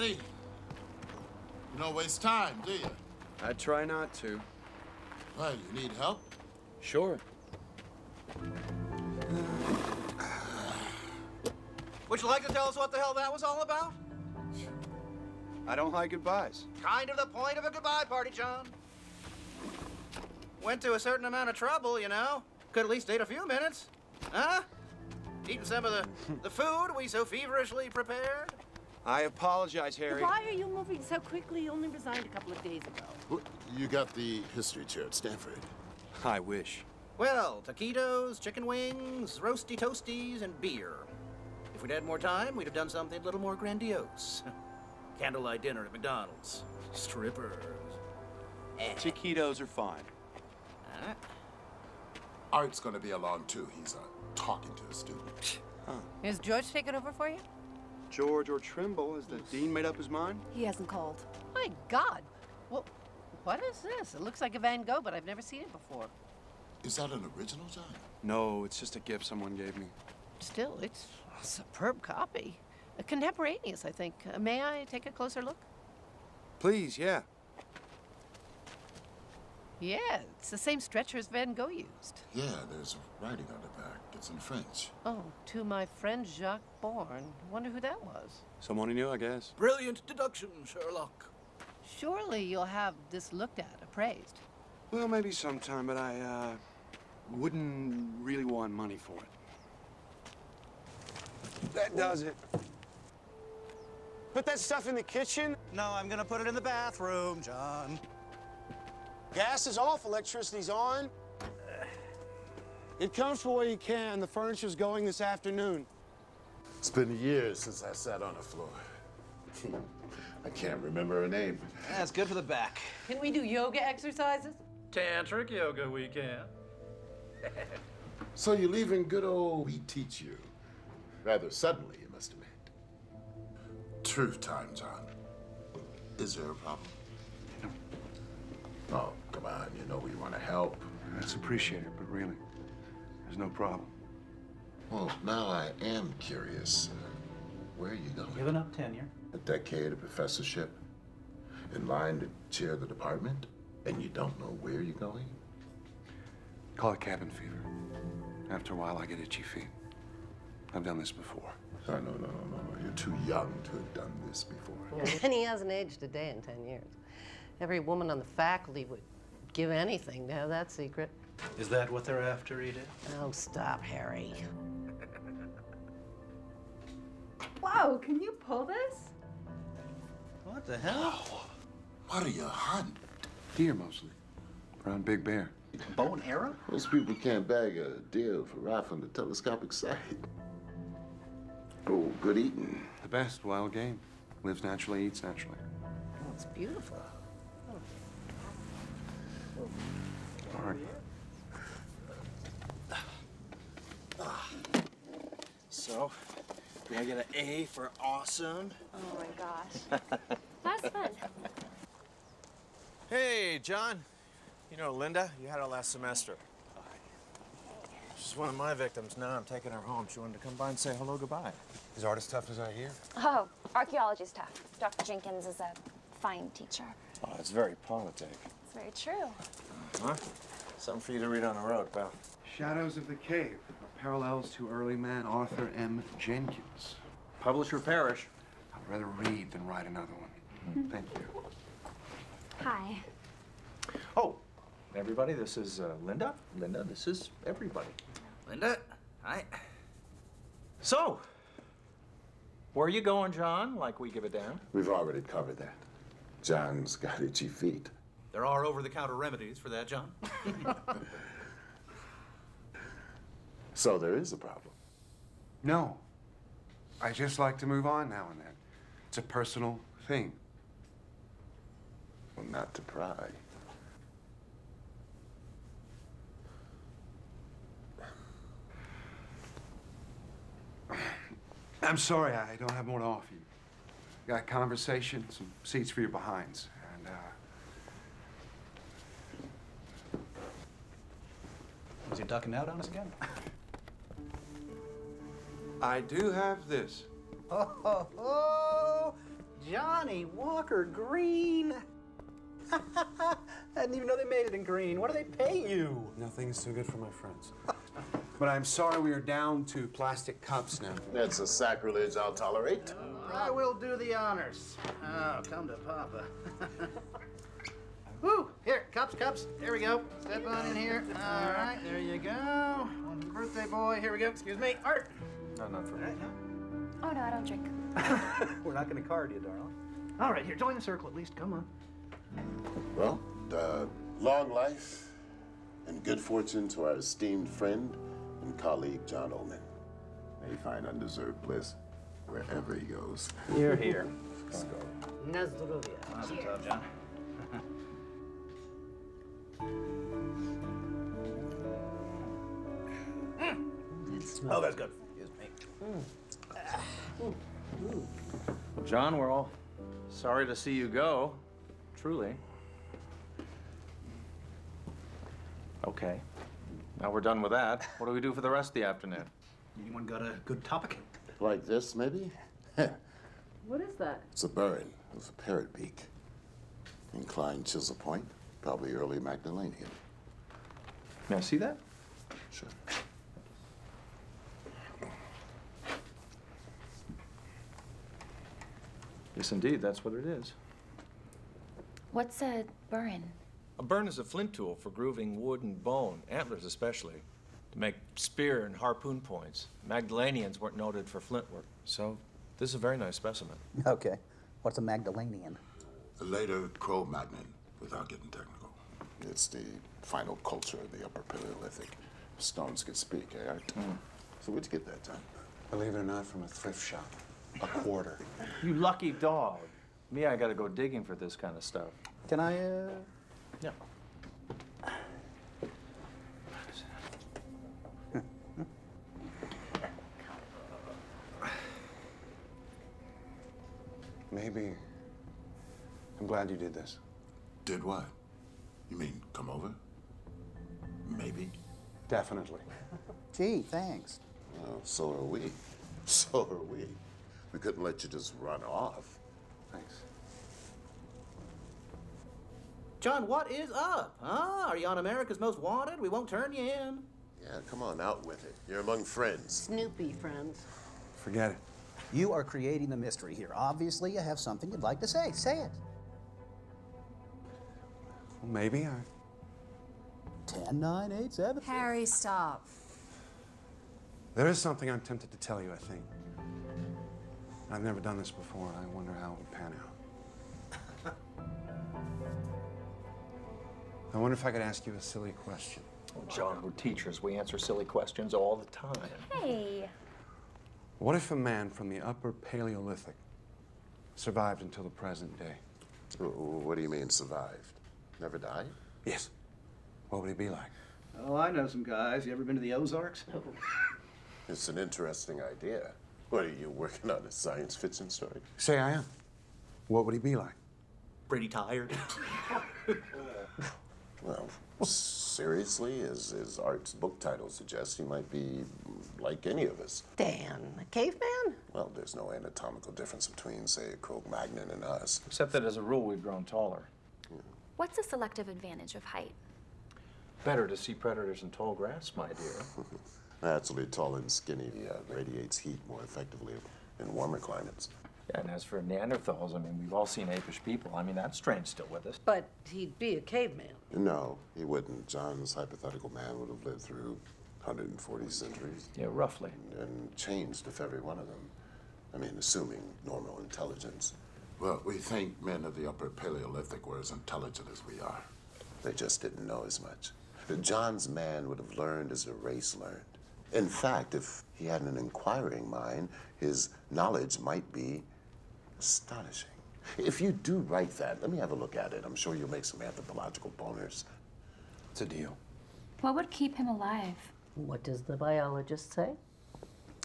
Buddy, you don't waste time, do you? I try not to. Well, you need help? Sure. Would you like to tell us what the hell that was all about? I don't like goodbyes. Kind of the point of a goodbye party, John. Went to a certain amount of trouble, you know. Could at least take a few minutes. Huh? Eating some of the food we so feverishly prepared. I apologize, Harry. Why are you moving so quickly? You only resigned a couple of days ago. You got the history chair at Stanford. I wish. Well, taquitos, chicken wings, roasty toasties, and beer. If we'd had more time, we'd have done something a little more grandiose. Candlelight dinner at McDonald's. Strippers. Taquitos are fine. Art's gonna be along too. He's talking to a student. Is George taking over for you? George or Trimble, has the dean made up his mind? He hasn't called. My God. Well, what is this? It looks like a Van Gogh, but I've never seen it before. Is that an original, John? No, it's just a gift someone gave me. Still, it's a superb copy. Contemporaneous, I think. May I take a closer look? Please, yeah. Yeah, it's the same stretcher as Van Gogh used. Yeah, there's writing on the back. It's in French. Oh, to my friend Jacques Bourne. Wonder who that was. Someone he knew, I guess. Brilliant deduction, Sherlock. Surely you'll have this looked at, appraised. Well, maybe sometime, but I, wouldn't really want money for it. That does it. Put that stuff in the kitchen. No, I'm gonna put it in the bathroom, John. Gas is off, electricity's on. It comes for where you can. The furniture's going this afternoon. It's been years since I sat on the floor. I can't remember her name. That's good for the back. Can we do yoga exercises? Tantric yoga weekend. So you're leaving good old We Teach You. Rather suddenly, you must admit. Truth time, John. Is there a problem? Oh, come on, you know we want to help. That's appreciated, but really, there's no problem. Well, now I am curious. Where are you going? Giving up tenure. A decade of professorship? In line to chair the department? And you don't know where you're going? Call it cabin fever. After a while, I get itchy feet. I've done this before. No. You're too young to have done this before. And he hasn't aged a day in 10 years. Every woman on the faculty would give anything to have that secret. Is that what they're after, Edith? Oh, stop, Harry. Whoa, can you pull this? What the hell? What are you hunting? Deer, mostly. Around Big Bear. Bow and arrow? Most people can't bag a deal for rifling the telescopic sight. Oh, good eating. The best wild game. Lives naturally, eats naturally. Oh, it's beautiful. All right. So, did I get an A for awesome? Oh my gosh. That's fun. Hey, John. You know Linda? You had her last semester. She's one of my victims. Now I'm taking her home. She wanted to come by and say hello, goodbye. Is art as tough as I hear? Oh, archaeology's tough. Dr. Jenkins is a fine teacher. Oh, it's very politic. It's very true. Huh? Something for you to read on the road, pal. Shadows of the Cave. Parallels to early man Arthur M. Jenkins. Publisher perish. I'd rather read than write another one. Thank you. Hi. Oh, everybody, this is Linda. Linda, this is everybody. Linda, hi. So, where you going, John? Like we give a damn? We've already covered that. John's got itchy feet. There are over-the-counter remedies for that, John. So there is a problem. No. I just like to move on now and then. It's a personal thing. Well, not to pry. I'm sorry, I don't have more to offer you. Got conversation, some seats for your behinds, and, Was he ducking out on us again? I do have this. Oh, Johnny Walker Green. I didn't even know they made it in green. What do they pay you? Nothing is too good for my friends. But I'm sorry we are down to plastic cups now. That's a sacrilege I'll tolerate. I will do the honors. Oh, come to Papa. Woo! Here, cups. There we go. Step on in here. All right, there you go. One for the birthday boy. Here we go. Excuse me. Art. No, not for me. Right, no. Oh, no, I don't drink. We're not going to card you, darling. All right, here, join the circle at least. Come on. Well, long life and good fortune to our esteemed friend and colleague, John Ullman. May he find undeserved bliss wherever he goes. You're here. Let's go. Nazdrovia. Mazel tov, John. Oh, that's good. Excuse me. Well, John, we're all sorry to see you go. Truly. Okay. Now we're done with that. What do we do for the rest of the afternoon? Anyone got a good topic? Like this, maybe? What is that? It's a burren. It's a parrot beak. Inclined chisel point. Probably early Magdalenian. May I see that? Sure. Yes, indeed. That's what it is. What's a burren? A burn is a flint tool for grooving wood and bone, antlers especially, to make spear and harpoon points. Magdalenians weren't noted for flint work, so this is a very nice specimen. Okay. What's a Magdalenian? A later Cro-Magnon, without getting technical. It's the final culture of the Upper Paleolithic. Stones could speak, eh, Art? So where'd you get that, John? Believe it or not, from a thrift shop. A quarter. You lucky dog. Me, I gotta go digging for this kind of stuff. Can I, Yeah. Maybe. I'm glad you did this. Did what? You mean come over? Maybe. Definitely. Gee, thanks. Well, so are we. So are we. We couldn't let you just run off. Thanks. John, what is up? Huh? Are you on America's Most Wanted? We won't turn you in. Yeah, come on, out with it. You're among friends. Snoopy friends. Forget it. You are creating the mystery here. Obviously, you have something you'd like to say. Say it. Well, maybe I... 10, 9, 8, 7. Harry, stop. There is something I'm tempted to tell you, I think. I've never done this before, and I wonder how it would pan out. I wonder if I could ask you a silly question. Oh, John, we're teachers. We answer silly questions all the time. Hey. What if a man from the Upper Paleolithic survived until the present day? What do you mean, survived? Never died? Yes. What would he be like? Oh, I know some guys. You ever been to the Ozarks? It's an interesting idea. What, are you working on a science fiction story? Say I am. What would he be like? Pretty tired. Well, seriously, as Art's book title suggests, he might be like any of us. Dan, a caveman? Well, there's no anatomical difference between, say, a Cro-Magnon and us. Except that as a rule, we've grown taller. What's the selective advantage of height? Better to see predators in tall grass, my dear. Naturally, tall and skinny radiates heat more effectively in warmer climates. Yeah, and as for Neanderthals, I mean, we've all seen apish people. I mean, that strain's still with us. But he'd be a caveman. No, he wouldn't. John's hypothetical man would have lived through 140 centuries. Yeah, roughly. And changed if every one of them. I mean, assuming normal intelligence. Well, we think men of the Upper Paleolithic were as intelligent as we are. They just didn't know as much. John's man would have learned as a race learned. In fact, if he had an inquiring mind, his knowledge might be astonishing. If you do write that, let me have a look at it. I'm sure you'll make some anthropological boners. It's a deal. What would keep him alive? What does the biologist say?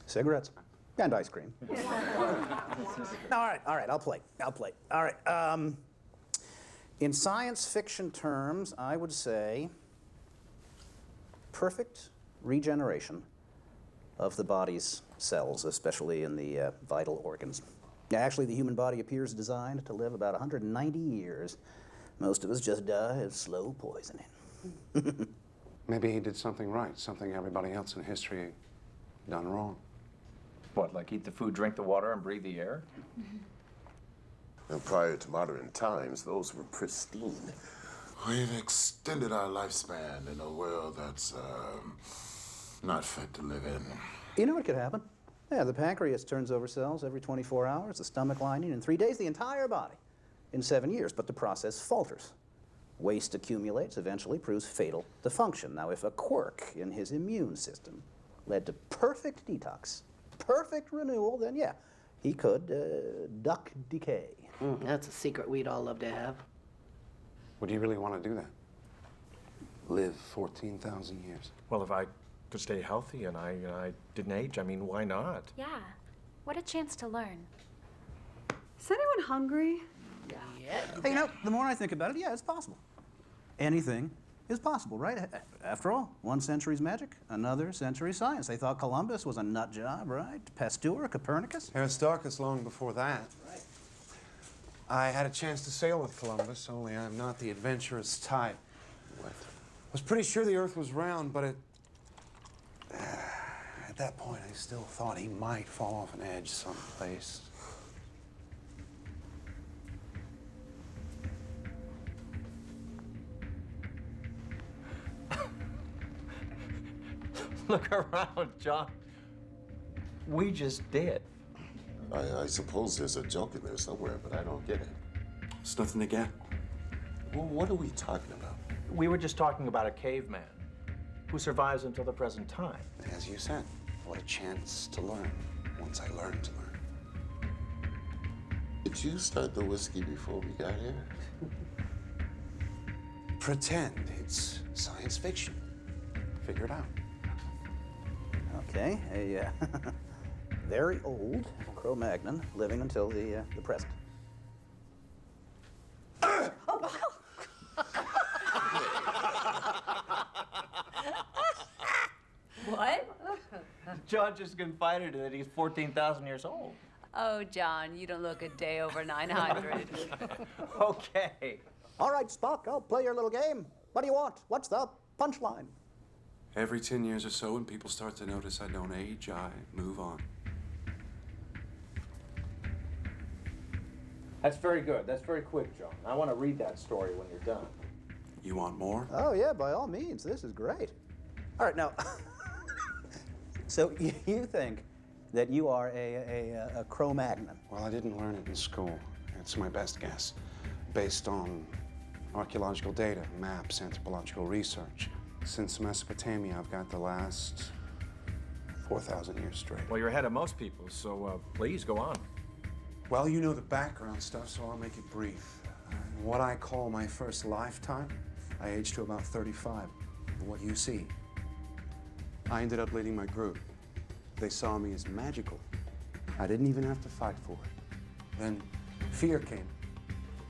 Cigarettes. And ice cream. All right, I'll play. All right, in science fiction terms, I would say perfect regeneration of the body's cells, especially in the vital organs. Yeah, actually, the human body appears designed to live about 190 years. Most of us just die of slow poisoning. Maybe he did something right, something everybody else in history done wrong. What, like eat the food, drink the water, and breathe the air? And prior to modern times, those were pristine. We've extended our lifespan in a world that's not fit to live in. You know what could happen? Yeah, the pancreas turns over cells every 24 hours, the stomach lining in 3 days, the entire body in 7 years, but the process falters. Waste accumulates, eventually proves fatal to function. Now, if a quirk in his immune system led to perfect detox, perfect renewal, then yeah, he could duck decay. That's a secret we'd all love to have. Would you really want to do that? Live 14,000 years? Well, if I could stay healthy and I didn't age, I mean, why not? Yeah. What a chance to learn. Is anyone hungry? Hey, you know, the more I think about it, yeah, it's possible. Anything is possible, right? After all, one century's magic, another century's science. They thought Columbus was a nut job, right? Pasteur, Copernicus. Aristarchus long before that. Right. I had a chance to sail with Columbus, only I'm not the adventurous type. What? I was pretty sure the Earth was round, but at that point, I still thought he might fall off an edge someplace. Look around, John. We just did. I suppose there's a joke in there somewhere, but I don't get it. It's nothing to get. Well, what are we talking about? We were just talking about a caveman who survives until the present time. As you said, what a chance to learn once I learned to learn. Did you start the whiskey before we got here? Pretend it's science fiction. Figure it out. Okay, a very old Cro-Magnon living until the present. What? John just confided that he's 14,000 years old. Oh, John, you don't look a day over 900. Okay. All right, Spock, I'll play your little game. What do you want? What's the punchline? Every 10 years or so, when people start to notice I don't age, I move on. That's very good. That's very quick, John. I want to read that story when you're done. You want more? Oh, yeah, by all means. This is great. All right, now, so you think that you are a Cro-Magnon? Well, I didn't learn it in school. It's my best guess, based on archaeological data, maps, anthropological research. Since Mesopotamia, I've got the last 4,000 years straight. Well, you're ahead of most people, so please go on. Well, you know the background stuff, so I'll make it brief. In what I call my first lifetime, I aged to about 35. What you see, I ended up leading my group. They saw me as magical. I didn't even have to fight for it. Then fear came,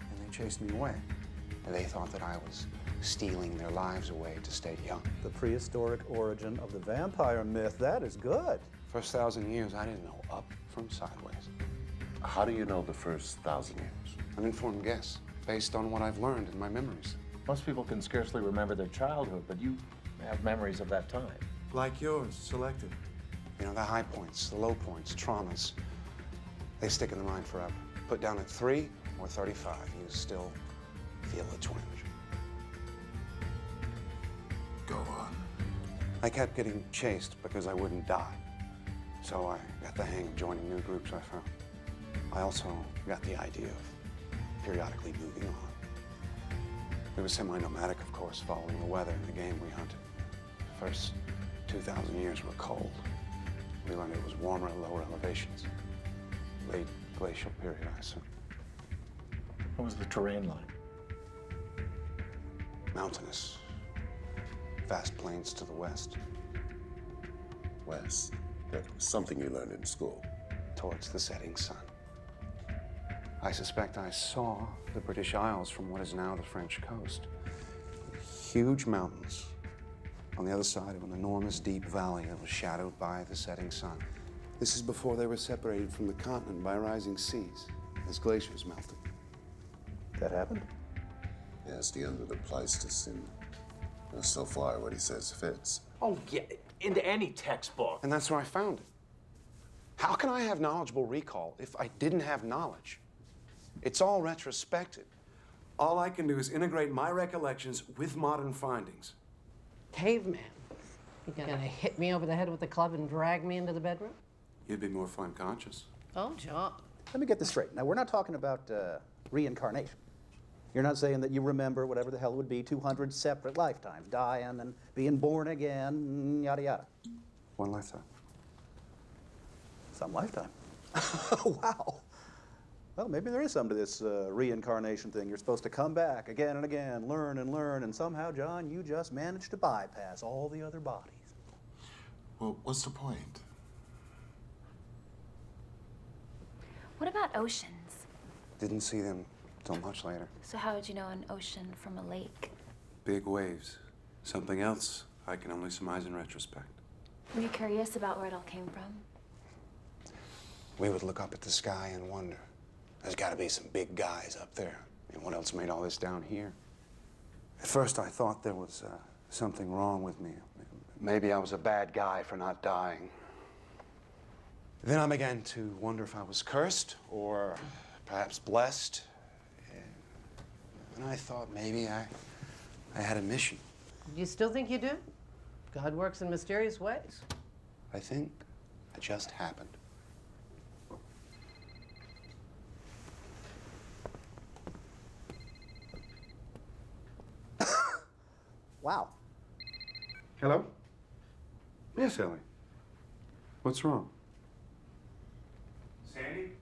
and they chased me away. And they thought that I was stealing their lives away to stay young. The prehistoric origin of the vampire myth. That is good. First 1,000 years, I didn't know up from sideways. How do you know the first 1,000 years? An informed guess, based on what I've learned in my memories. Most people can scarcely remember their childhood, but you have memories of that time. Like yours, selective. You know, the high points, the low points, traumas, they stick in the mind forever. Put down at 3 or 35, you still feel a twinge. Go on. I kept getting chased because I wouldn't die. So I got the hang of joining new groups I found. I also got the idea of periodically moving on. We were semi-nomadic, of course, following the weather and the game we hunted. The first 2,000 years were cold. We learned it was warmer at lower elevations. Late glacial period, I assume. What was the terrain like? Mountainous. Vast plains to the west. West. That was something you learned in school. Towards the setting sun. I suspect I saw the British Isles from what is now the French coast. Huge mountains on the other side of an enormous deep valley that was shadowed by the setting sun. This is before they were separated from the continent by rising seas, as glaciers melted. That happened? Yeah, it's the end of the Pleistocene. And so far, what he says fits. Oh, yeah, into any textbook. And that's where I found it. How can I have knowledgeable recall if I didn't have knowledge? It's all retrospective. All I can do is integrate my recollections with modern findings. Caveman. You gonna hit me over the head with a club and drag me into the bedroom? You'd be more flame conscious. Oh, John. Let me get this straight. Now, we're not talking about reincarnation. You're not saying that you remember whatever the hell it would be 200 separate lifetimes, dying and being born again, yada yada. One lifetime. Some lifetime. Wow. Well, maybe there is something to this reincarnation thing. You're supposed to come back again and again, learn, and somehow, John, you just managed to bypass all the other bodies. Well, what's the point? What about oceans? Didn't see them till much later. So how would you know an ocean from a lake? Big waves. Something else I can only surmise in retrospect. Were you curious about where it all came from? We would look up at the sky and wonder, there's got to be some big guys up there. And what else made all this down here? At first, I thought there was something wrong with me. Maybe I was a bad guy for not dying. Then I began to wonder if I was cursed or perhaps blessed. And I thought maybe I had a mission. You still think you do? God works in mysterious ways. I think it just happened. Wow. Hello? Yes, Ellie. What's wrong? Sandy?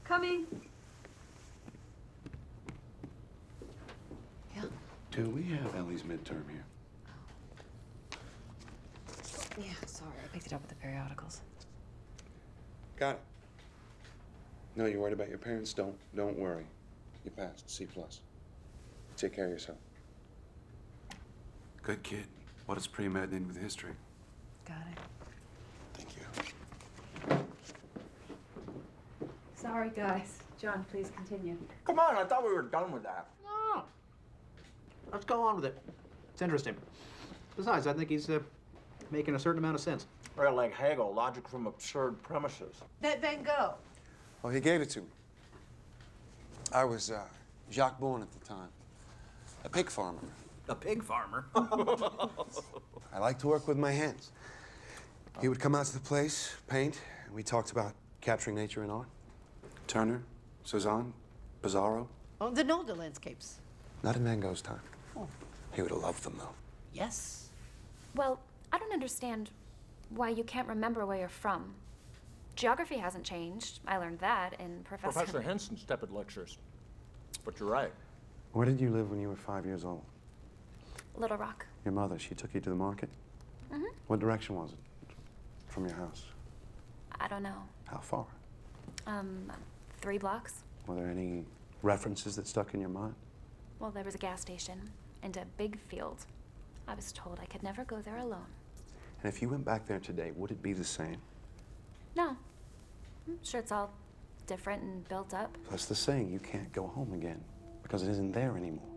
Coming. Yeah. Do we have Ellie's midterm here? Yeah, sorry. I picked it up with the periodicals. Got it. No, you're worried about your parents? Don't worry. You passed. C+. Take care of yourself. Good kid. What is pre-med in with history? Got it. Thank you. Sorry, guys. John, please continue. Come on, I thought we were done with that. No. Let's go on with it. It's interesting. Besides, I think he's making a certain amount of sense. Well, like Hegel, logic from absurd premises. That Van Gogh. Oh, he gave it to me. I was Jacques Bourne at the time. A pig farmer. A pig farmer? I like to work with my hands. He would come out to the place, paint, and we talked about capturing nature in art. Turner, Cezanne, Pizarro. Oh, the Nolde landscapes. Not in Van Gogh's time. Oh. He would have loved them, though. Yes. Well, I don't understand why you can't remember where you're from. Geography hasn't changed. I learned that in Professor Henson's tepid lectures. But you're right. Where did you live when you were 5 years old? Little Rock. Your mother, she took you to the market? Mm-hmm. What direction was it from your house? I don't know. How far? 3 blocks. Were there any references that stuck in your mind? Well, there was a gas station and a big field. I was told I could never go there alone. And if you went back there today, would it be the same? No. I'm sure it's all different and built up. That's the saying, you can't go home again because it isn't there anymore.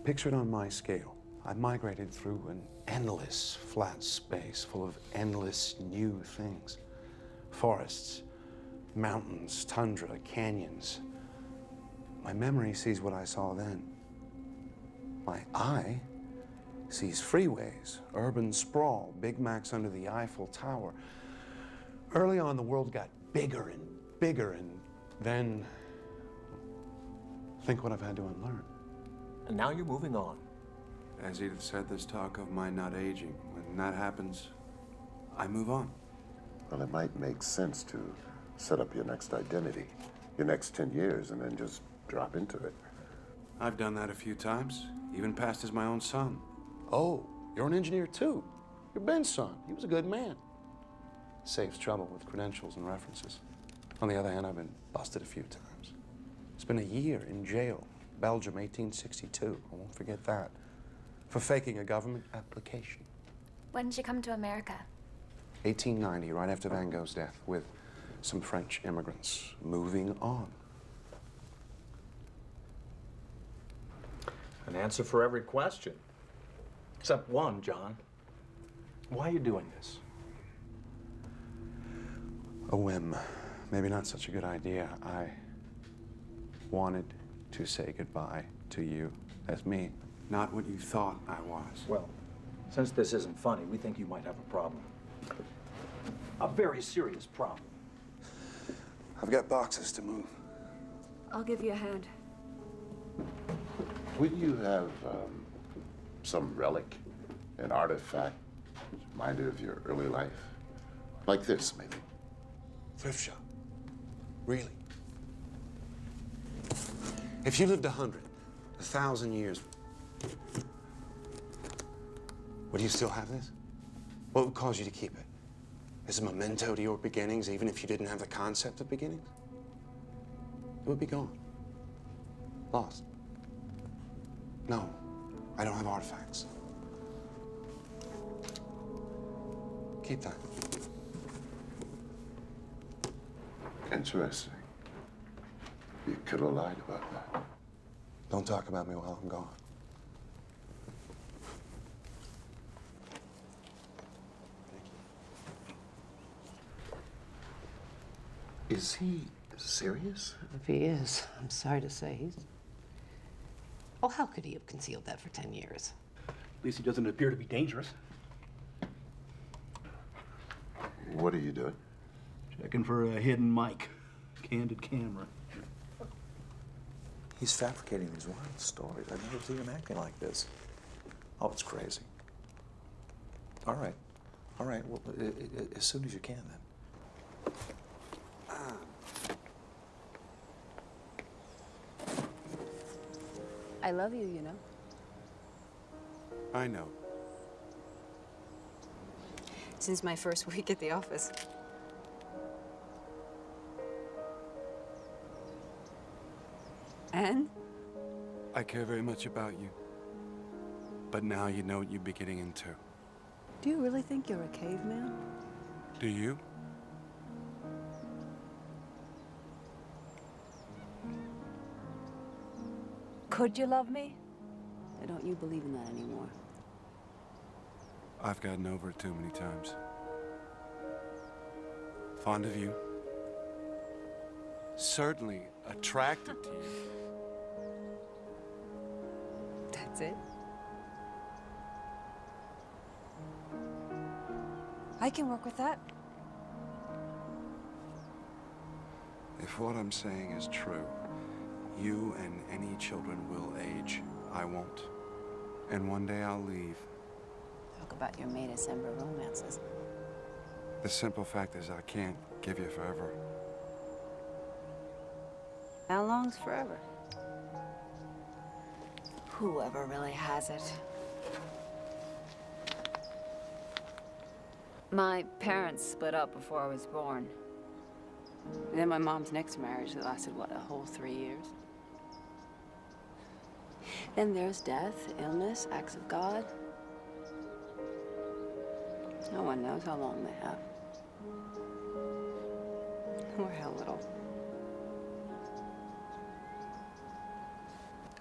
Picture it on my scale. I migrated through an endless flat space full of endless new things. Forests, mountains, tundra, canyons. My memory sees what I saw then. My eye sees freeways, urban sprawl, Big Macs under the Eiffel Tower. Early on, the world got bigger and then think what I've had to unlearn. And now you're moving on. As Edith said, there's talk of my not aging. When that happens, I move on. Well, it might make sense to set up your next identity, your next 10 years, and then just drop into it. I've done that a few times, even passed as my own son. Oh, you're an engineer too. You're Ben's son. He was a good man. Saves trouble with credentials and references. On the other hand, I've been busted a few times. Spent a year in jail, Belgium, 1862. I won't forget that. For faking a government application. When did you come to America? 1890, right after Van Gogh's death, with some French immigrants moving on. An answer for every question. Except one, John. Why are you doing this? A whim. Maybe not such a good idea. I wanted to say goodbye to you as me, not what you thought I was. Well, since this isn't funny, we think you might have a problem. A very serious problem. I've got boxes to move. I'll give you a hand. Would you have some relic, an artifact, reminded of your early life? Like this, maybe. Thrift shop. Really? If you lived 100, 1,000 years, would you still have this? What would cause you to keep it? As a memento to your beginnings, even if you didn't have the concept of beginnings? It would be gone. Lost. No, I don't have artifacts. Keep that. Interesting. You could have lied about that. Don't talk about me while I'm gone. Is he serious? If he is, I'm sorry to say he's... Oh, how could he have concealed that for 10 years? At least he doesn't appear to be dangerous. What are you doing? Checking for a hidden mic. Candid camera. He's fabricating these wild stories. I've never seen him acting like this. Oh, it's crazy. All right. All right. Well, as soon as you can, then. I love you, you know. I know. Since my first week at the office. And? I care very much about you. But now you know what you'd be getting into. Do you really think you're a caveman? Do you? Could you love me? Or don't you believe in that anymore? I've gotten over it too many times. Fond of you. Certainly attracted to you. That's it? I can work with that. If what I'm saying is true, you and any children will age. I won't. And one day I'll leave. Talk about your May December romances. The simple fact is I can't give you forever. How long's forever? Whoever really has it. My parents split up before I was born. And then my mom's next marriage that lasted, what, a whole 3 years? Then there's death, illness, acts of God. No one knows how long they have. Or how little.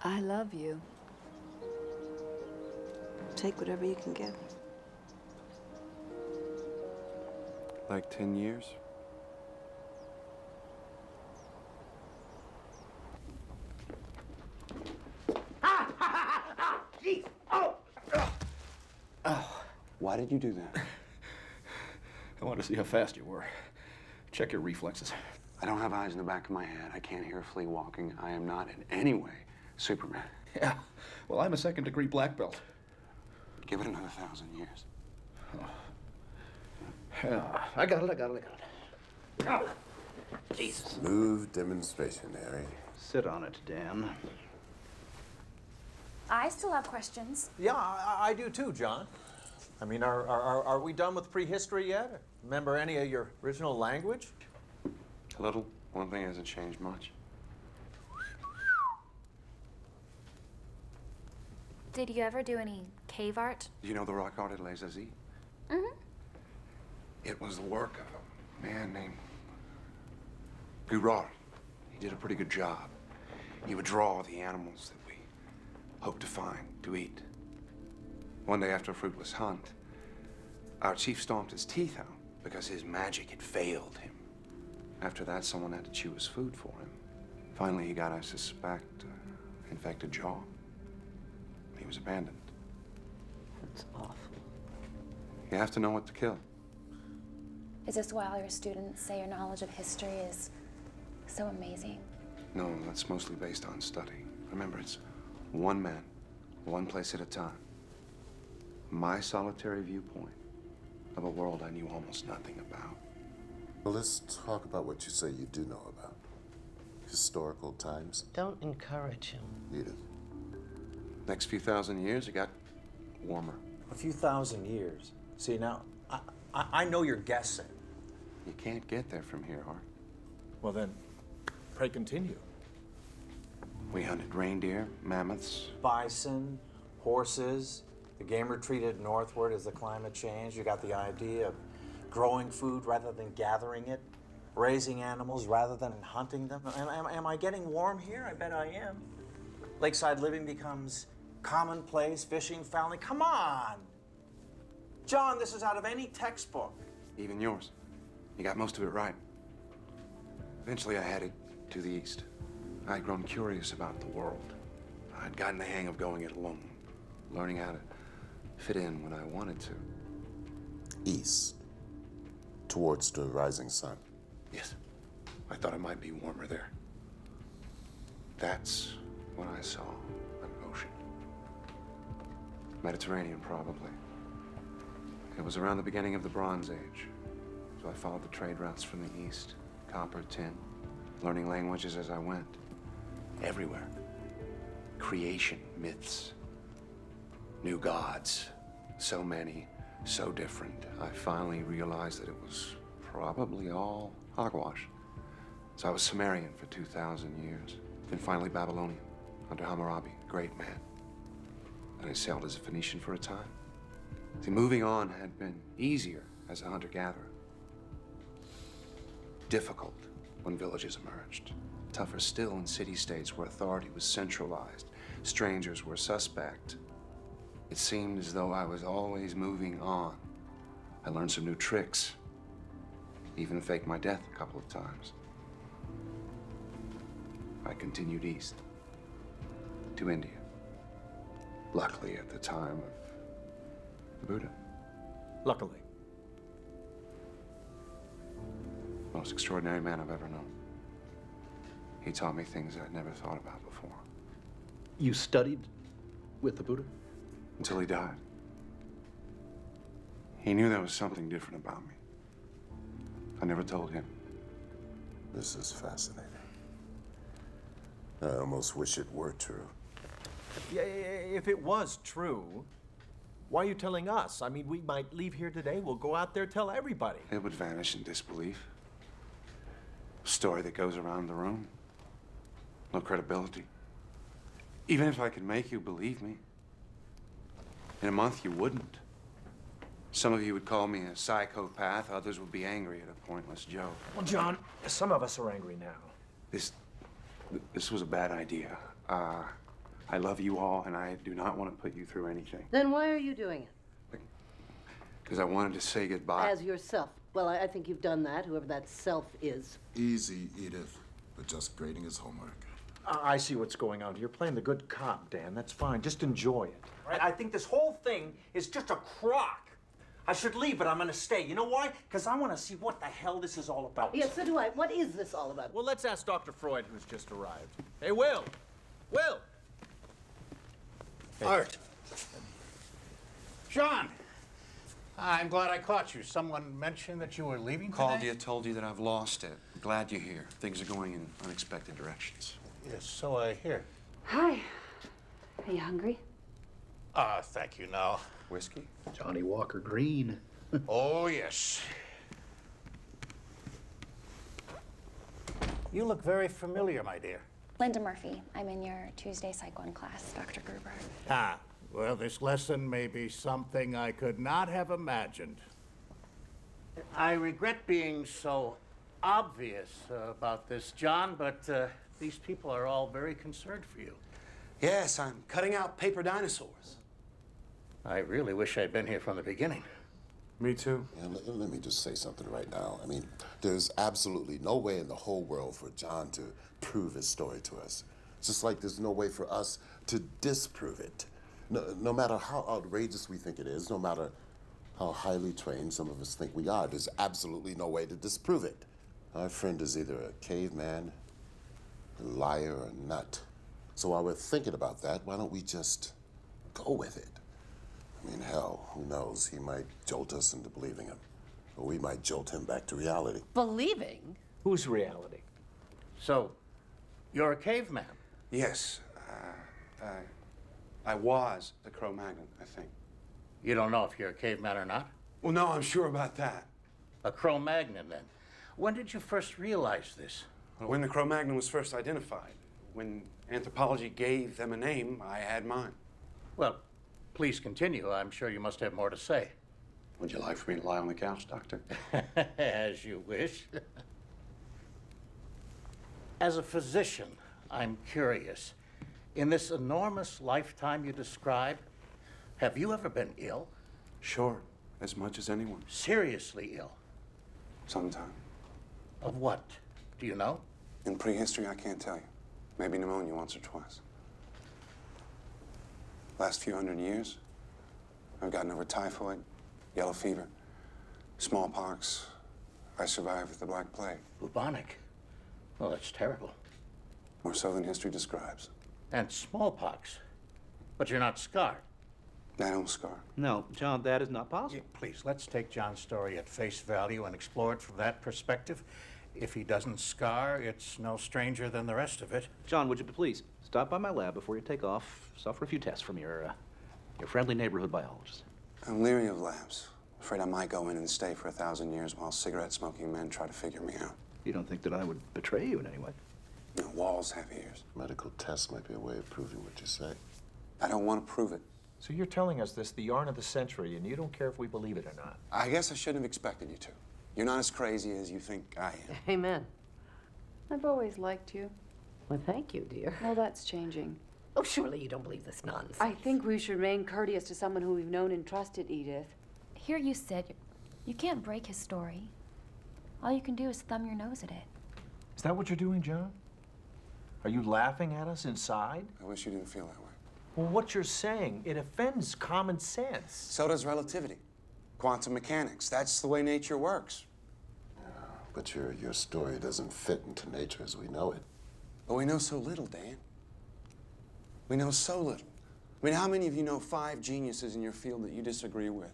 I love you. Take whatever you can get. Like 10 years? Jeez! Oh! Why did you do that? I wanted to see how fast you were. Check your reflexes. I don't have eyes in the back of my head. I can't hear a flea walking. I am not in any way Superman. Yeah. Well, I'm a second-degree black belt. Give it another 1,000 years. Yeah, I got it. Oh, Jesus. Smooth demonstration, Harry. Sit on it, Dan. I still have questions. Yeah, I do too, John. I mean, are we done with prehistory yet? Remember any of your original language? A little. One thing hasn't changed much. Did you ever do any cave art? Do you know the rock art at Les Aziz? Mm-hmm. It was the work of a man named Gerard. He did a pretty good job. He would draw the animals that we hoped to find to eat. One day after a fruitless hunt, our chief stomped his teeth out because his magic had failed him. After that, someone had to chew his food for him. Finally, he got, I suspect, infected jaw. He was abandoned. That's awful. You have to know what to kill. Is this why all your students say your knowledge of history is so amazing? No, that's mostly based on study. Remember, it's one man, one place at a time. My solitary viewpoint of a world I knew almost nothing about. Well, let's talk about what you say you do know about. Historical times. Don't encourage him. Edith. Next few thousand years, it got warmer. A few thousand years. See, now, I know you're guessing. You can't get there from here, Art. Well then, pray continue. We hunted reindeer, mammoths. Bison, horses. The game retreated northward as the climate changed. You got the idea of growing food rather than gathering it, raising animals rather than hunting them. Am I getting warm here? I bet I am. Lakeside living becomes commonplace, fishing, fouling. Come on! John, this is out of any textbook. Even yours. You got most of it right. Eventually, I headed to the east. I'd grown curious about the world. I'd gotten the hang of going it alone, learning how to fit in when I wanted to. East. Towards the rising sun. Yes. I thought it might be warmer there. That's when I saw an ocean. Mediterranean, probably. It was around the beginning of the Bronze Age. So I followed the trade routes from the east. Copper, tin, learning languages as I went. Everywhere. Creation, myths, new gods. So many, so different. I finally realized that it was probably all hogwash. So I was Sumerian for 2,000 years. Then finally Babylonian, under Hammurabi, great man. And I sailed as a Phoenician for a time. See, moving on had been easier as a hunter-gatherer. Difficult when villages emerged. Tougher still in city-states where authority was centralized. Strangers were suspect. It seemed as though I was always moving on. I learned some new tricks. Even faked my death a couple of times. I continued east to India. Luckily, at the time of the Buddha. Luckily. Most extraordinary man I've ever known. He taught me things I'd never thought about before. You studied with the Buddha? Until he died. He knew there was something different about me. I never told him. This is fascinating. I almost wish it were true. Yeah, if it was true, why are you telling us? I mean, we might leave here today. We'll go out there, tell everybody. It would vanish in disbelief. A story that goes around the room. No credibility. Even if I could make you believe me, in a month you wouldn't. Some of you would call me a psychopath. Others would be angry at a pointless joke. Well, John, some of us are angry now. This was a bad idea. I love you all, and I do not want to put you through anything. Then why are you doing it? Because I wanted to say goodbye. As yourself. Well, I think you've done that, whoever that self is. Easy, Edith. But just grading his homework. I see what's going on. You're playing the good cop, Dan. That's fine. Just enjoy it. Right? I think this whole thing is just a crock. I should leave, but I'm gonna stay. You know why? Because I want to see what the hell this is all about. Yes, so do I. What is this all about? Well, let's ask Dr. Freud, who's just arrived. Hey, Will! Will! Hey. Art. John! I'm glad I caught you. Someone mentioned that you were leaving today? Called you, told you that I've lost it. Glad you're here. Things are going in unexpected directions. Yes, so I hear. Hi. Are you hungry? Thank you, no. Whiskey? Johnny Walker Green. Oh, yes. You look very familiar, my dear. Linda Murphy. I'm in your Tuesday Psych 1 class, Dr. Gruber. Ah, well, this lesson may be something I could not have imagined. I regret being so obvious about this, John, but these people are all very concerned for you. Yes, I'm cutting out paper dinosaurs. I really wish I'd been here from the beginning. Me too. Yeah, let me just say something right now. I mean, there's absolutely no way in the whole world for John to prove his story to us. Just like there's no way for us to disprove it. No matter how outrageous we think it is, no matter how highly trained some of us think we are, there's absolutely no way to disprove it. Our friend is either a caveman, a liar, or a nut. So while we're thinking about that, why don't we just go with it? I mean, hell, who knows? He might jolt us into believing him. Or we might jolt him back to reality. Believing? Whose reality? So, you're a caveman? Yes. I was the Cro-Magnon, I think. You don't know if you're a caveman or not? Well, no, I'm sure about that. A Cro-Magnon, then. When did you first realize this? When the Cro-Magnon was first identified. When anthropology gave them a name, I had mine. Well, please continue. I'm sure you must have more to say. Would you like for me to lie on the couch, Doctor? As you wish. As a physician, I'm curious. In this enormous lifetime you describe, have you ever been ill? Sure, as much as anyone. Seriously ill? Sometime. Of what? Do you know? In prehistory, I can't tell you. Maybe pneumonia once or twice. Last few hundred years, I've gotten over typhoid, yellow fever, smallpox. I survived the Black Plague. Bubonic? Well, that's terrible. More so than history describes. And smallpox. But you're not scarred. I don't scar. No, John, that is not possible. Yeah, please, let's take John's story at face value and explore it from that perspective. If he doesn't scar, it's no stranger than the rest of it. John, would you please stop by my lab before you take off? Suffer a few tests from your friendly neighborhood biologist. I'm leery of labs. Afraid I might go in and stay for 1,000 years while cigarette-smoking men try to figure me out. You don't think that I would betray you in any way? No, walls have ears. Medical tests might be a way of proving what you say. I don't want to prove it. So you're telling us this, the yarn of the century, and you don't care if we believe it or not? I guess I shouldn't have expected you to. You're not as crazy as you think I am. Amen. I've always liked you. Well, thank you, dear. Well, that's changing. Oh, surely you don't believe this nonsense. I think we should remain courteous to someone who we've known and trusted, Edith. Here you said you can't break his story. All you can do is thumb your nose at it. Is that what you're doing, John? Are you laughing at us inside? I wish you didn't feel that way. Well, what you're saying, it offends common sense. So does relativity. Quantum mechanics. That's the way nature works. But your story doesn't fit into nature as we know it. But we know so little, Dan. We know so little. I mean, how many of you know 5 geniuses in your field that you disagree with?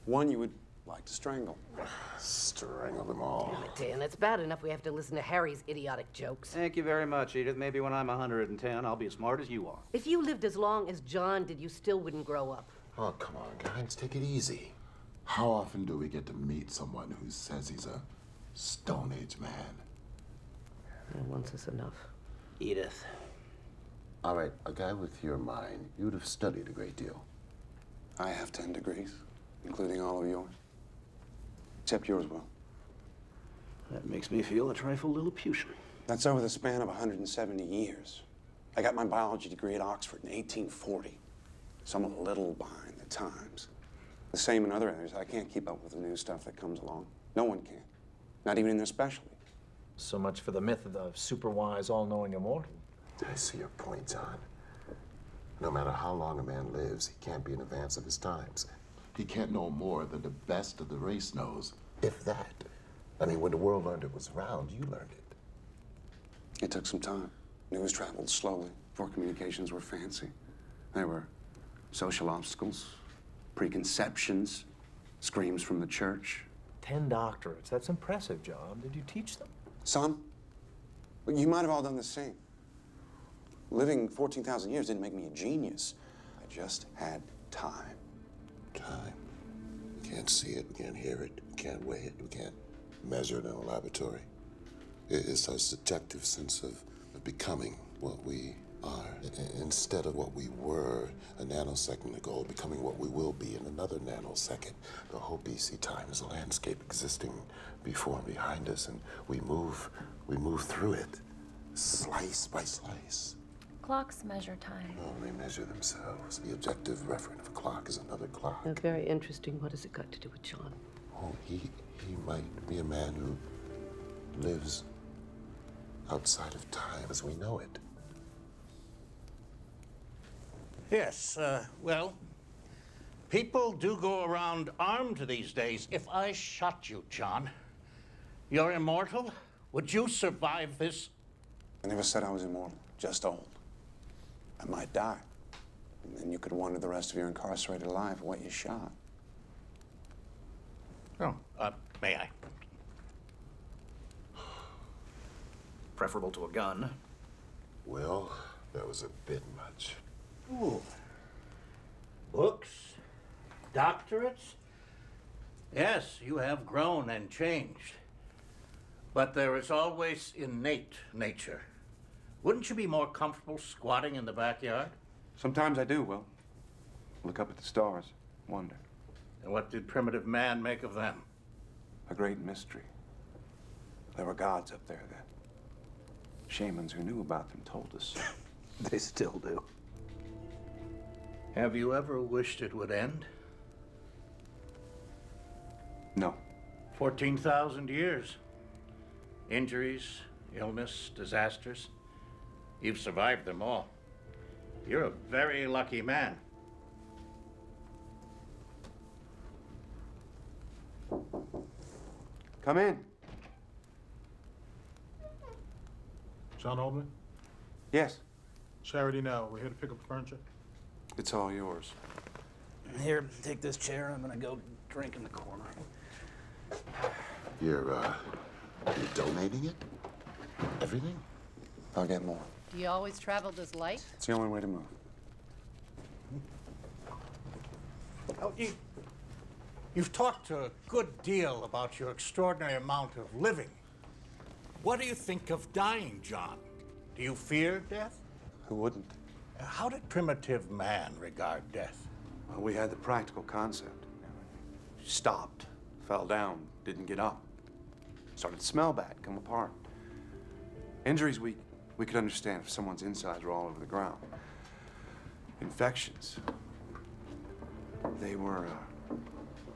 One you would like to strangle. Strangle them all. Oh, Dan, it's bad enough we have to listen to Harry's idiotic jokes. Thank you very much, Edith. Maybe when I'm 110, I'll be as smart as you are. If you lived as long as John did, you still wouldn't grow up. Oh, come on, guys, take it easy. How often do we get to meet someone who says he's a Stone Age man? Once is enough. Edith. All right, a guy with your mind, you'd have studied a great deal. I have 10 degrees, including all of yours. Except yours, Will. That makes me feel a trifle Lilliputian. That's over the span of 170 years. I got my biology degree at Oxford in 1840. So I'm a little behind the times. The same in other areas. I can't keep up with the new stuff that comes along. No one can. Not even in their specialty. So much for the myth of the super-wise, all-knowing immortal. I see your point, John. No matter how long a man lives, he can't be in advance of his times. He can't know more than the best of the race knows, if that. I mean, when the world learned it was round, you learned it. It took some time. News traveled slowly before communications were fancy. There were social obstacles, preconceptions, screams from the church. 10 doctorates. That's impressive, John. Did you teach them? Some. But you might have all done the same. Living 14,000 years didn't make me a genius. I just had time. Time. We can't see it, we can't hear it, we can't weigh it, we can't measure it in a laboratory. It's our subjective sense of becoming what we are. Instead of what we were a nanosecond ago, becoming what we will be in another nanosecond. The whole BC time is a landscape existing before and behind us, and we move through it, slice by slice. Clocks measure time. Oh, they measure themselves. The objective referent of a clock is another clock. Very interesting. What has it got to do with John? Oh, he might be a man who lives outside of time as we know it. Yes, well, people do go around armed these days. If I shot you, John, you're immortal? Would you survive this? I never said I was immortal, just old. I might die. And then you could wonder the rest of your incarcerated life what you shot. Oh, may I? Preferable to a gun. Well, that was a bit much. Ooh. Books? Doctorates? Yes, you have grown and changed. But there is always innate nature. Wouldn't you be more comfortable squatting in the backyard? Sometimes I do, Will. Look up at the stars, wonder. And what did primitive man make of them? A great mystery. There were gods up there then. Shamans who knew about them told us. They still do. Have you ever wished it would end? No. 14,000 years. Injuries, illness, disasters. You've survived them all. You're a very lucky man. Come in. John Oldman? Yes. Charity now. We're here to pick up the furniture. It's all yours. Here, take this chair. I'm gonna go drink in the corner. You're donating it? Everything? I'll get more. Do you always travel this light? It's the only way to move. Oh, you've talked a good deal about your extraordinary amount of living. What do you think of dying, John? Do you fear death? Who wouldn't? How did primitive man regard death? Well, we had the practical concept. Stopped, fell down, didn't get up. Started to smell bad, come apart. Injuries we could understand if someone's insides were all over the ground. Infections, they were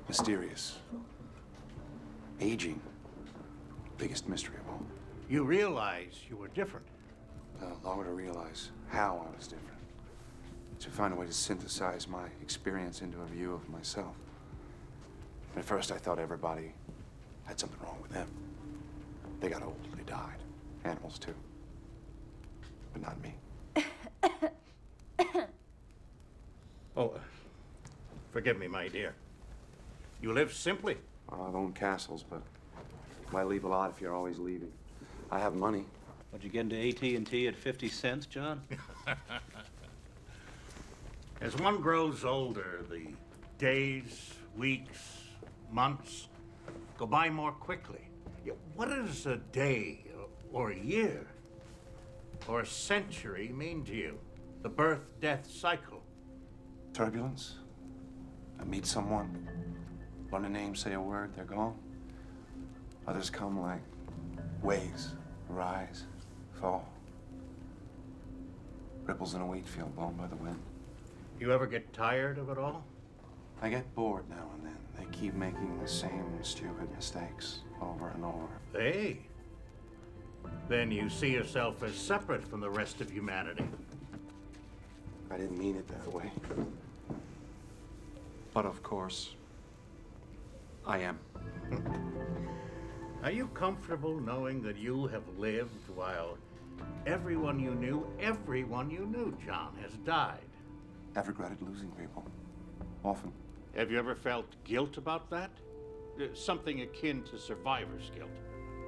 mysterious. Aging, biggest mystery of all. You realize you were different. Longer to realize how I was different. To find a way to synthesize my experience into a view of myself. At first, I thought everybody had something wrong with them. They got old, they died. Animals, too. But not me. Oh, forgive me, my dear. You live simply. I've owned castles, but why leave a lot if you're always leaving? I have money. What'd you get into AT&T at 50 cents, John? As one grows older, the days, weeks, months go by more quickly. What does a day or a year or a century mean to you? The birth-death cycle. Turbulence. I meet someone, learn a name, say a word, they're gone. Others come like waves, rise, fall. Ripples in a wheat field blown by the wind. You ever get tired of it all? I get bored now and then. They keep making the same stupid mistakes over and over. Hey. Then you see yourself as separate from the rest of humanity. I didn't mean it that way. But of course, I am. Are you comfortable knowing that you have lived while everyone you knew, John, has died? I've regretted losing people. Often. Have you ever felt guilt about that? Something akin to survivor's guilt.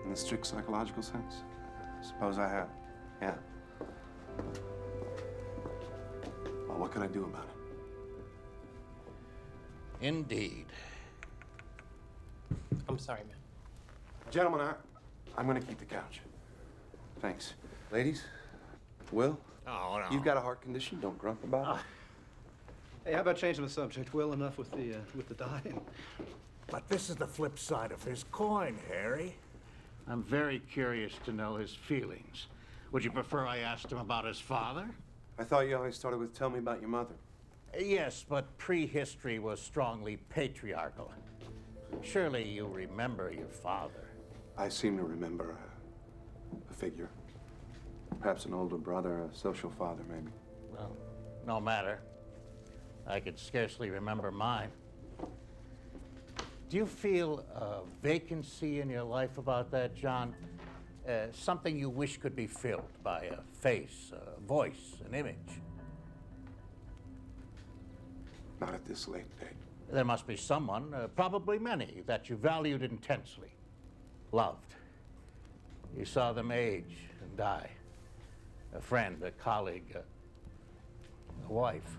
In the strict psychological sense? Suppose I have. Yeah. Well, what could I do about it? Indeed. I'm sorry, man. Gentlemen, I'm gonna keep the couch. Thanks. Ladies, Will? Oh, no. You've got a heart condition. Don't grump about it. Hey, how about changing the subject? Well enough with the dying. But this is the flip side of his coin, Harry. I'm very curious to know his feelings. Would you prefer I asked him about his father? I thought you always started with tell me about your mother. Yes, but prehistory was strongly patriarchal. Surely you remember your father. I seem to remember a figure. Perhaps an older brother, a social father, maybe. Well, no matter. I could scarcely remember mine. Do you feel a vacancy in your life about that, John? Something you wish could be filled by a face, a voice, an image? Not at this late date. There must be someone, probably many, that you valued intensely, loved. You saw them age and die. A friend, a colleague, a wife.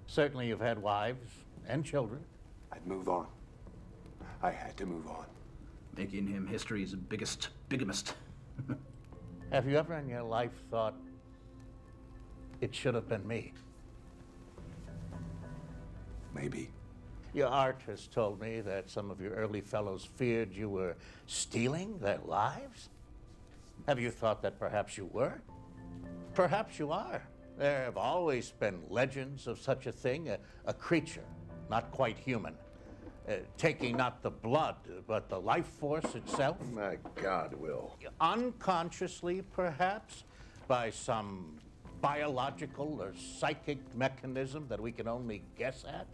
Certainly you've had wives and children. I'd move on. I had to move on. Making him history's biggest bigamist. Have you ever in your life thought, it should have been me? Maybe. Your art has told me that some of your early fellows feared you were stealing their lives. Have you thought that perhaps you were? Perhaps you are. There have always been legends of such a thing, a creature, not quite human, taking not the blood, but the life force itself. My God, Will. Unconsciously, perhaps, by some biological or psychic mechanism that we can only guess at.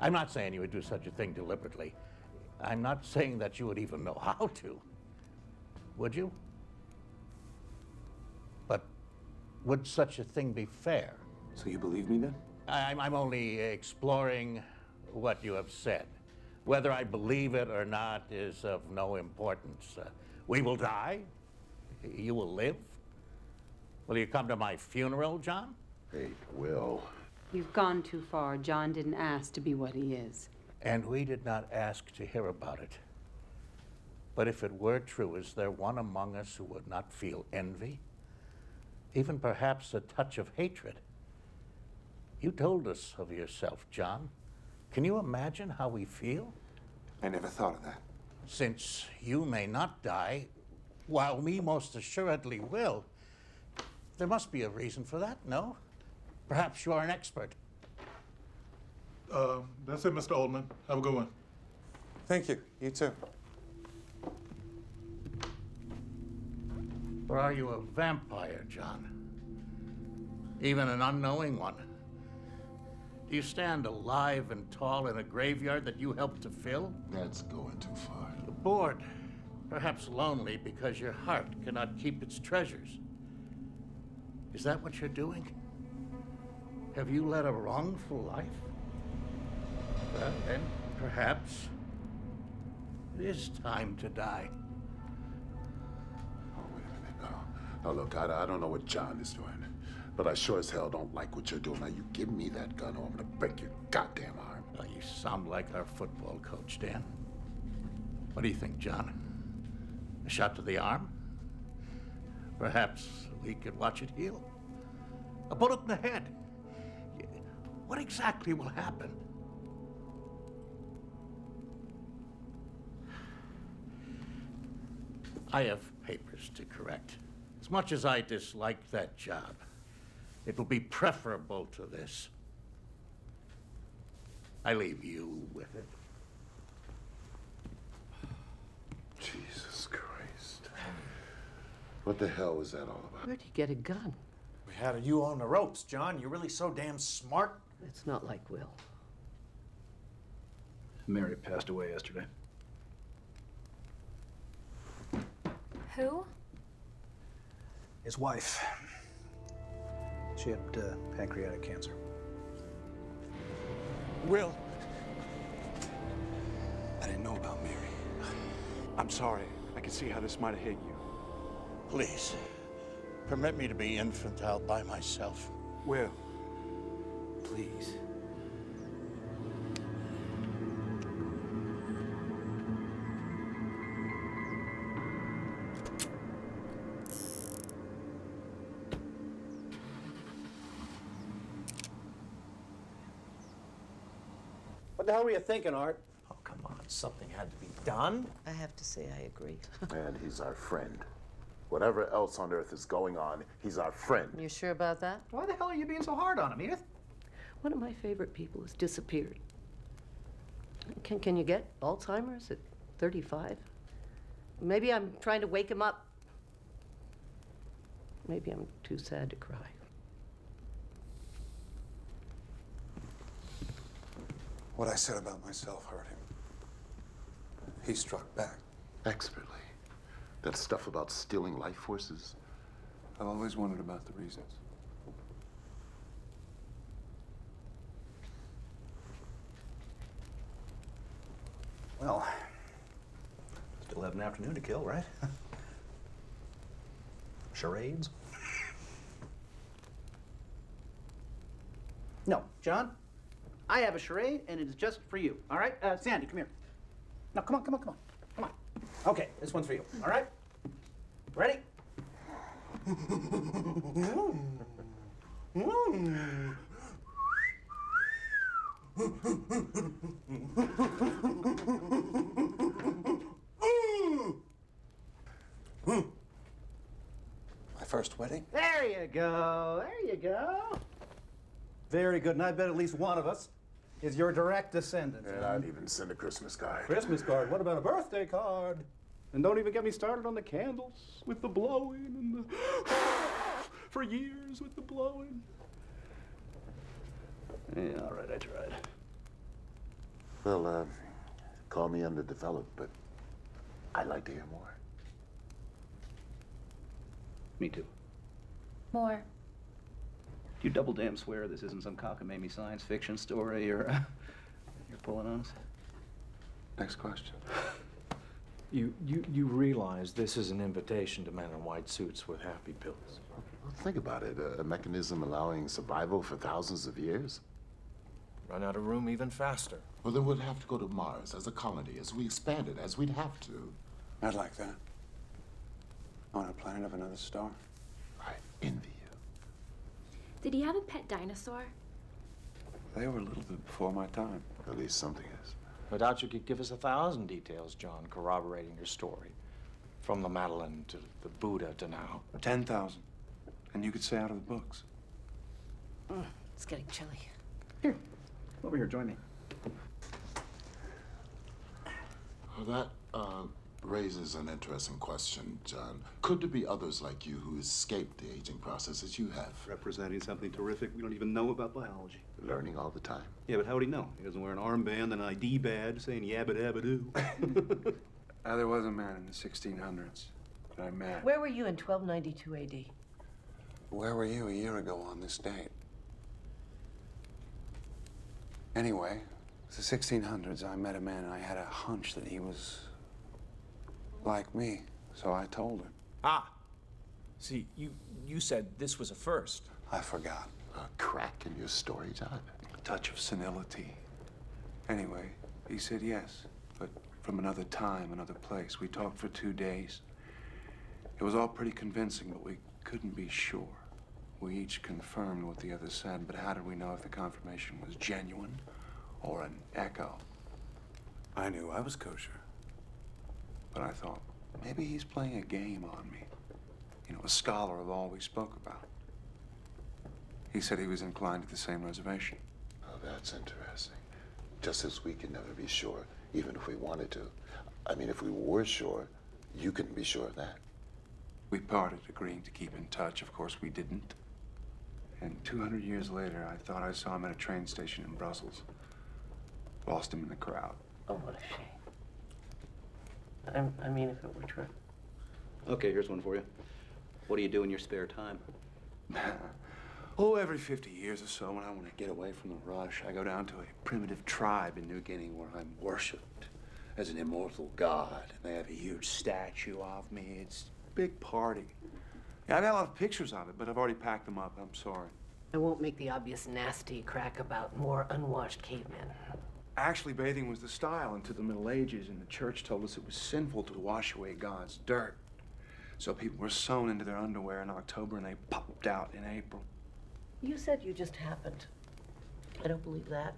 I'm not saying you would do such a thing deliberately. I'm not saying that you would even know how to. Would you? But would such a thing be fair? So you believe me then? I'm only exploring what you have said. Whether I believe it or not is of no importance. We will die. You will live. Will you come to my funeral, John? Hey, Will. You've gone too far. John didn't ask to be what he is. And we did not ask to hear about it. But if it were true, is there one among us who would not feel envy? Even perhaps a touch of hatred? You told us of yourself, John. Can you imagine how we feel? I never thought of that. Since you may not die, while we most assuredly will, there must be a reason for that, no? Perhaps you are an expert. That's it, Mr. Oldman. Have a good one. Thank you. You too. Or are you a vampire, John? Even an unknowing one? Do you stand alive and tall in a graveyard that you helped to fill? That's going too far. Bored, perhaps lonely because your heart cannot keep its treasures. Is that what you're doing? Have you led a wrongful life? Well, then, perhaps it is time to die. Oh, wait a minute. No, look, I don't know what John is doing, but I sure as hell don't like what you're doing. Now, you give me that gun or I'm gonna break your goddamn arm. Well, you sound like our football coach, Dan. What do you think, John? A shot to the arm? Perhaps we could watch it heal. A bullet in the head. What exactly will happen? I have papers to correct. As much as I dislike that job, it will be preferable to this. I leave you with it. Jesus Christ. What the hell was that all about? Where'd you get a gun? We had you on the ropes, John. You're really so damn smart. It's not like Will. Mary passed away yesterday. Who? His wife. She had pancreatic cancer. Will. I didn't know about Mary. I'm sorry. I can see how this might have hit you. Please, permit me to be infantile by myself. Will. Please. What the hell were you thinking, Art? Oh, come on. Something had to be done. I have to say I agree. And he's our friend. Whatever else on earth is going on, he's our friend. You sure about that? Why the hell are you being so hard on him, Edith? One of my favorite people has disappeared. Can you get Alzheimer's at 35? Maybe I'm trying to wake him up. Maybe I'm too sad to cry. What I said about myself hurt him. He struck back. Expertly. That stuff about stealing life forces. I've always wondered about the reasons. Well, still have an afternoon to kill, right? Charades? No, John, I have a charade, and it is just for you, all right? Sandy, come here. No, come on. Okay, this one's for you, all right? Ready? My first wedding? There you go. Very good, and I bet at least one of us is your direct descendant. And I'd even send a Christmas card. Christmas card? What about a birthday card? And don't even get me started on the candles with the blowing and the for years with the blowing. Yeah, all right, I tried. Well, call me underdeveloped, but I'd like to hear more. Me too. More. You double damn swear this isn't some cockamamie science fiction story you're pulling on us? Next question. You realize this is an invitation to men in white suits with happy pills. Well, think about it. A mechanism allowing survival for thousands of years. Run out of room even faster. Well, then we'd have to go to Mars as a colony, as we expanded, as we'd have to. I'd like that. On a planet of another star. I envy you. Did he have a pet dinosaur? They were a little bit before my time. At least something is. No doubt you could give us 1,000 details, John, corroborating your story. From the Madeleine to the Buddha to now. 10,000. And you could say out of the books. It's getting chilly. Here, over here, join me. Well, that raises an interesting question, John. Could there be others like you who escaped the aging process as you have? Representing something terrific we don't even know about biology. Learning all the time. Yeah, but how would he know? He doesn't wear an armband and an ID badge saying yabba dabba doo. There was a man in the 1600s that I met. Where were you in 1292 AD? Where were you a year ago on this date? Anyway, it's the 1600s. I met a man and I had a hunch that he was like me, so I told him. Ah, see, you said this was a first. I forgot. A crack in your story, John. A touch of senility. Anyway, he said yes, but from another time, another place. We talked for 2 days. It was all pretty convincing, but we couldn't be sure. We each confirmed what the other said, but how did we know if the confirmation was genuine or an echo? I knew I was kosher, but I thought, maybe he's playing a game on me. You know, a scholar of all we spoke about. He said he was inclined to the same reservation. Oh, that's interesting. Just as we can never be sure, even if we wanted to. I mean, if we were sure, you couldn't be sure of that. We parted, agreeing to keep in touch. Of course, we didn't. And 200 years later, I thought I saw him at a train station in Brussels. Lost him in the crowd. Oh, what a shame. I mean, if it were true. Okay, here's one for you. What do you do in your spare time? Oh, every 50 years or so, when I want to get away from the rush, I go down to a primitive tribe in New Guinea where I'm worshipped as an immortal god. And they have a huge statue of me. It's a big party. Yeah, I've got a lot of pictures of it, but I've already packed them up. I'm sorry. I won't make the obvious nasty crack about more unwashed cavemen. Actually, bathing was the style into the Middle Ages, and the church told us it was sinful to wash away God's dirt. So people were sewn into their underwear in October, and they popped out in April. You said you just happened. I don't believe that.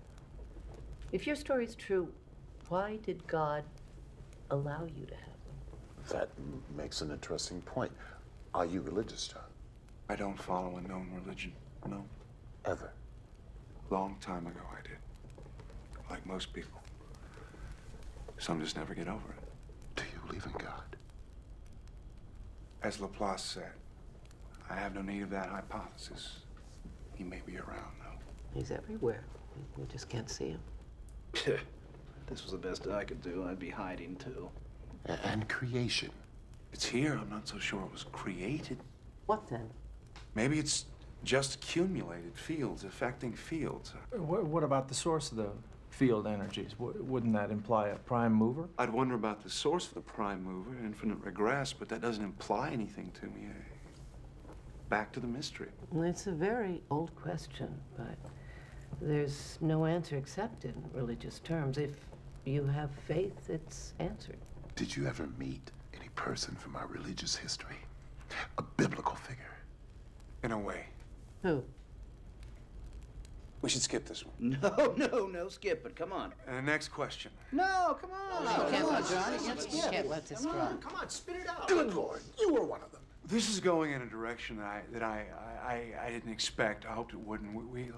If your story's true, why did God allow you to have them? That makes an interesting point. Are you religious, John? I don't follow a known religion, no. Ever? Long time ago I did. Like most people. Some just never get over it. Do you believe in God? As Laplace said, I have no need of that hypothesis. He may be around, though. He's everywhere. We just can't see him. This was the best I could do. I'd be hiding, too. And creation. It's here. I'm not so sure it was created. What then? Maybe it's just accumulated fields affecting fields. What about the source of the field energies? Wouldn't that imply a prime mover? I'd wonder about the source of the prime mover, infinite regress, but that doesn't imply anything to me. Back to the mystery. Well, it's a very old question, but there's no answer except in religious terms. If you have faith, it's answered. Did you ever meet any person from our religious history? A biblical figure? In a way. Who? We should skip this one. No, skip it. Come on. Next question. No, come on. You can't let this drop. Come on, spit it out. Good Lord, you were one of them. This is going in a direction that I didn't expect. I hoped it wouldn't. We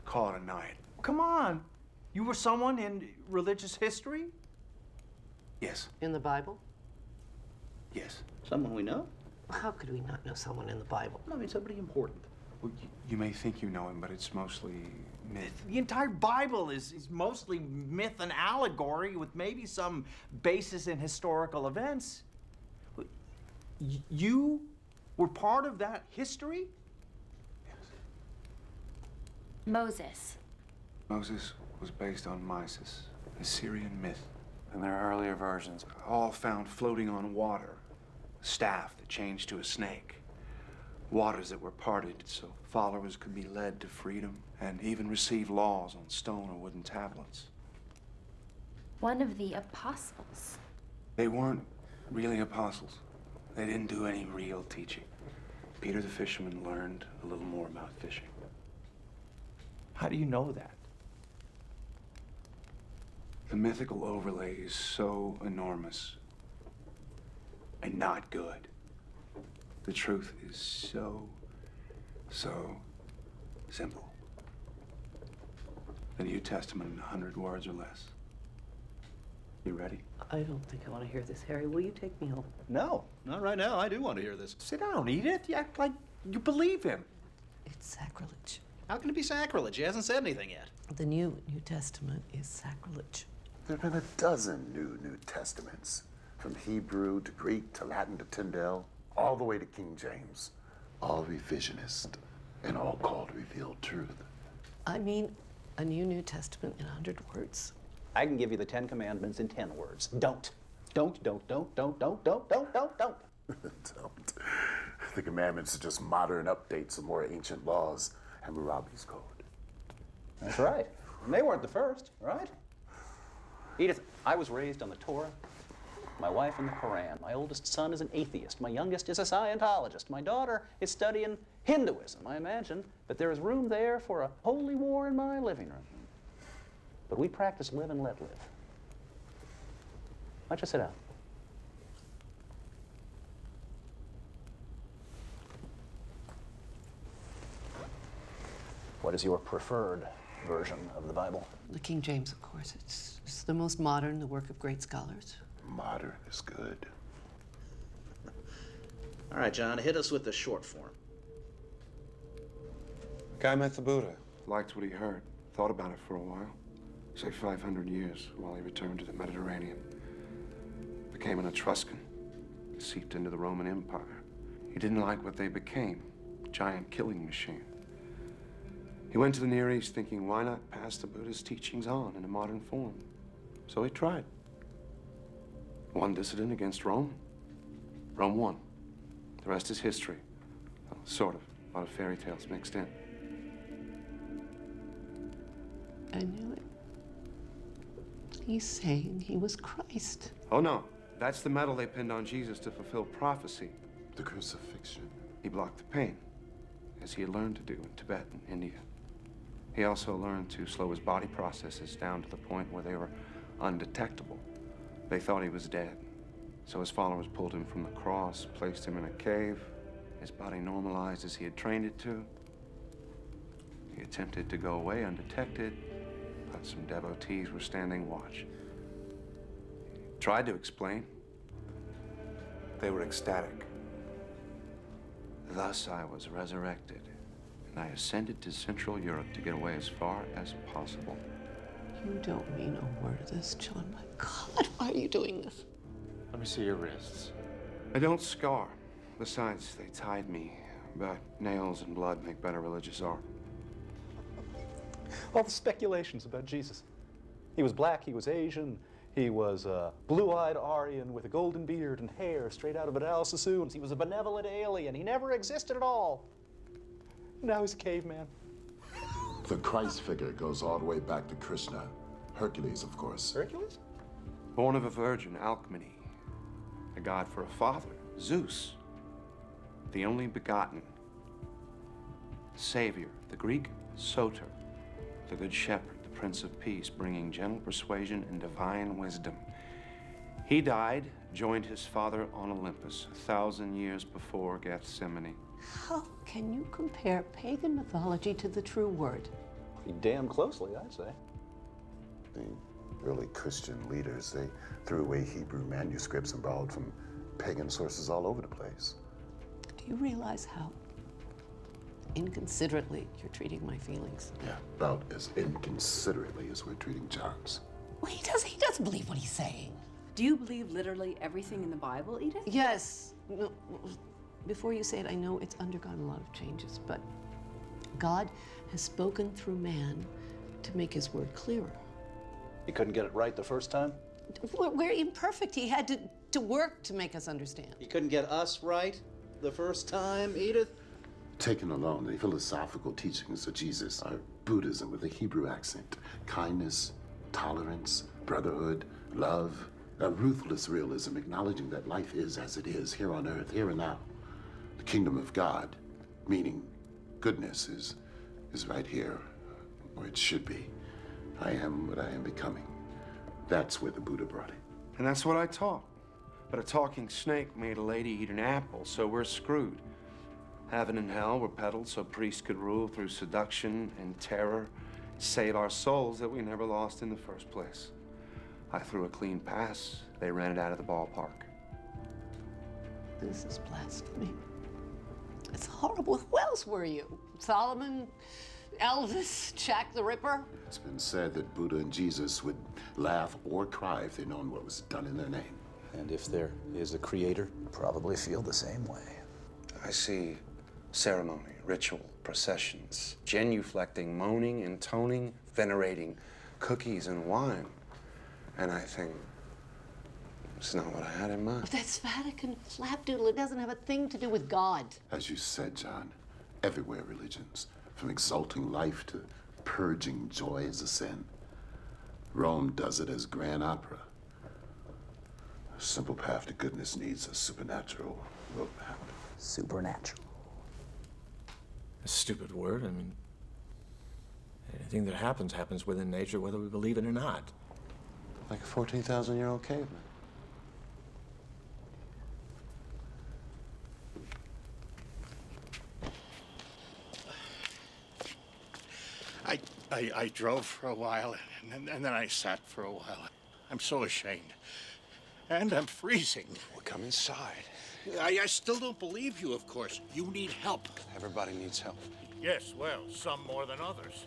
call it a night. Come on. You were someone in religious history? Yes. In the Bible? Yes. Someone we know? How could we not know someone in the Bible? I mean, somebody important. Well, you may think you know him, but it's mostly myth. The entire Bible is mostly myth and allegory with maybe some basis in historical events. You were part of that history? Moses. Moses was based on Mysis, a Syrian myth. And there are earlier versions, all found floating on water. A staff that changed to a snake. Waters that were parted so followers could be led to freedom and even receive laws on stone or wooden tablets. One of the apostles. They weren't really apostles. They didn't do any real teaching. Peter the fisherman learned a little more about fishing. How do you know that? The mythical overlay is so enormous and not good. The truth is so simple. The New Testament in 100 words or less. You ready? I don't think I want to hear this, Harry. Will you take me home? No, not right now. I do want to hear this. Sit down, Edith. You act like you believe him. It's sacrilege. How can it be sacrilege? He hasn't said anything yet. The New Testament is sacrilege. There have been a dozen New Testaments. From Hebrew to Greek to Latin to Tyndale, all the way to King James. All revisionist and all called revealed truth. I mean, a New Testament in 100 words. I can give you the 10 Commandments in 10 words. Don't. Don't. The commandments are just modern updates of more ancient laws, Hammurabi's code. That's right. And they weren't the first, right? Edith, I was raised on the Torah, my wife in the Quran. My oldest son is an atheist. My youngest is a Scientologist. My daughter is studying Hinduism. I imagine that there is room there for a holy war in my living room. But we practice live and let live. Why don't you sit down? What is your preferred version of the Bible? The King James, of course. It's the most modern, the work of great scholars. Modern is good. All right, John, hit us with the short form. Guy met the Buddha, liked what he heard, thought about it for a while. Say 500 years while he returned to the Mediterranean. Became an Etruscan, seeped into the Roman Empire. He didn't like what they became, a giant killing machine. He went to the Near East thinking, why not pass the Buddha's teachings on in a modern form? So he tried. One dissident against Rome. Rome won. The rest is history. Well, sort of. A lot of fairy tales mixed in. I knew it. He's saying he was Christ. Oh, no. That's the medal they pinned on Jesus to fulfill prophecy. The crucifixion. He blocked the pain, as he had learned to do in Tibet and India. He also learned to slow his body processes down to the point where they were undetectable. They thought he was dead. So his followers pulled him from the cross, placed him in a cave. His body normalized as he had trained it to. He attempted to go away undetected, but some devotees were standing watch. He tried to explain. They were ecstatic. Thus I was resurrected, and I ascended to Central Europe to get away as far as possible. You don't mean a word of this, John. My God, why are you doing this? Let me see your wrists. I don't scar. Besides, they tied me, but nails and blood make better religious art. All the speculations about Jesus. He was black, he was Asian, he was a blue-eyed Aryan with a golden beard and hair straight out of an Al Sassoon's. He was a benevolent alien. He never existed at all. Now he's a caveman. The Christ figure goes all the way back to Krishna. Hercules, of course. Hercules? Born of a virgin, Alcmene. A god for a father, Zeus. The only begotten. Savior, the Greek, Soter. The good shepherd, the Prince of Peace, bringing gentle persuasion and divine wisdom. He died, joined his father on Olympus 1,000 years before Gethsemane. How can you compare pagan mythology to the true word? Pretty damn closely, I'd say. The early Christian leaders, they threw away Hebrew manuscripts and borrowed from pagan sources all over the place. Do you realize how inconsiderately you're treating my feelings? Yeah, about as inconsiderately as we're treating John's. Well, he doesn't believe what he's saying. Do you believe literally everything in the Bible, Edith? Yes. No, before you say it, I know it's undergone a lot of changes, but God has spoken through man to make his word clearer. You couldn't get it right the first time? We're imperfect. He had to work to make us understand. You couldn't get us right the first time, Edith? Taken alone, the philosophical teachings of Jesus are Buddhism with a Hebrew accent. Kindness, tolerance, brotherhood, love, a ruthless realism, acknowledging that life is as it is, here on earth, here and now. The kingdom of God, meaning goodness, is right here, where it should be. I am what I am becoming. That's where the Buddha brought it. And that's what I taught. But a talking snake made a lady eat an apple, so we're screwed. Heaven and hell were peddled so priests could rule through seduction and terror, save our souls that we never lost in the first place. I threw a clean pass. They ran it out of the ballpark. This is blasphemy. It's horrible. Who else were you? Solomon, Elvis, Jack the Ripper? It's been said that Buddha and Jesus would laugh or cry if they'd known what was done in their name. And if there is a creator, Probably feel the same way. I see ceremony, ritual, processions, genuflecting, moaning, intoning, venerating cookies and wine. And I think it's not what I had in mind. That's Vatican flapdoodle. It doesn't have a thing to do with God. As you said, John, everywhere religions, from exalting life to purging joy as a sin. Rome does it as grand opera. A simple path to goodness needs a supernatural roadmap. Supernatural. A stupid word. I mean, anything that happens within nature, whether we believe it or not. Like a 14,000-year-old caveman. I drove for a while, and then I sat for a while. I'm so ashamed. And I'm freezing. Well, come inside. I still don't believe you, of course. You need help. Everybody needs help. Yes, well, some more than others.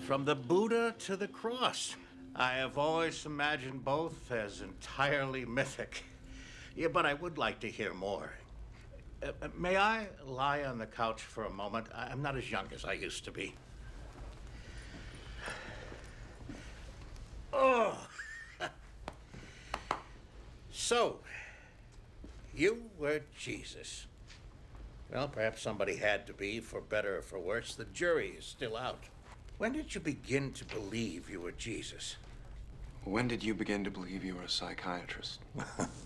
From the Buddha to the cross. I have always imagined both as entirely mythic. Yeah, but I would like to hear more. May I lie on the couch for a moment? I'm not as young as I used to be. Oh! So, you were Jesus. Well, perhaps somebody had to be, for better or for worse. The jury is still out. When did you begin to believe you were Jesus? When did you begin to believe you were a psychiatrist?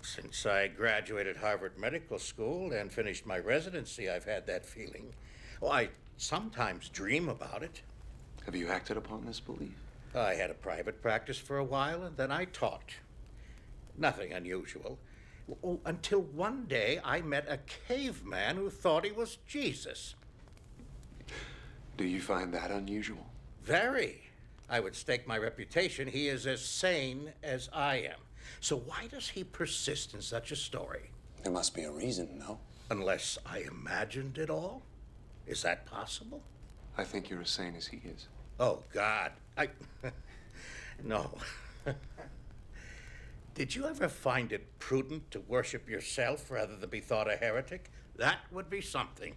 Since I graduated Harvard Medical School and finished my residency, I've had that feeling. Oh, I sometimes dream about it. Have you acted upon this belief? I had a private practice for a while, and then I taught. Nothing unusual. Oh, until one day I met a caveman who thought he was Jesus. Do you find that unusual? Very. I would stake my reputation he is as sane as I am. So why does he persist in such a story? There must be a reason, no? Unless I imagined it all? Is that possible? I think you're as sane as he is. Oh, God. No. Did you ever find it prudent to worship yourself rather than be thought a heretic? That would be something.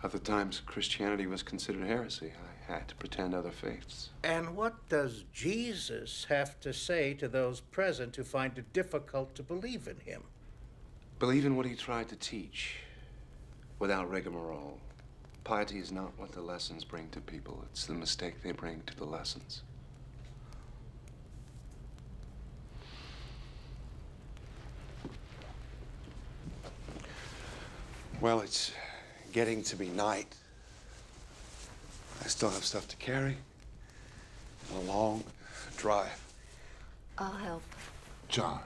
Other times, Christianity was considered heresy. I had to pretend other faiths. And what does Jesus have to say to those present who find it difficult to believe in him? Believe in what he tried to teach, without rigmarole. Piety is not what the lessons bring to people. It's the mistake they bring to the lessons. Well, it's getting to be night. I still have stuff to carry. A long drive. I'll help. John,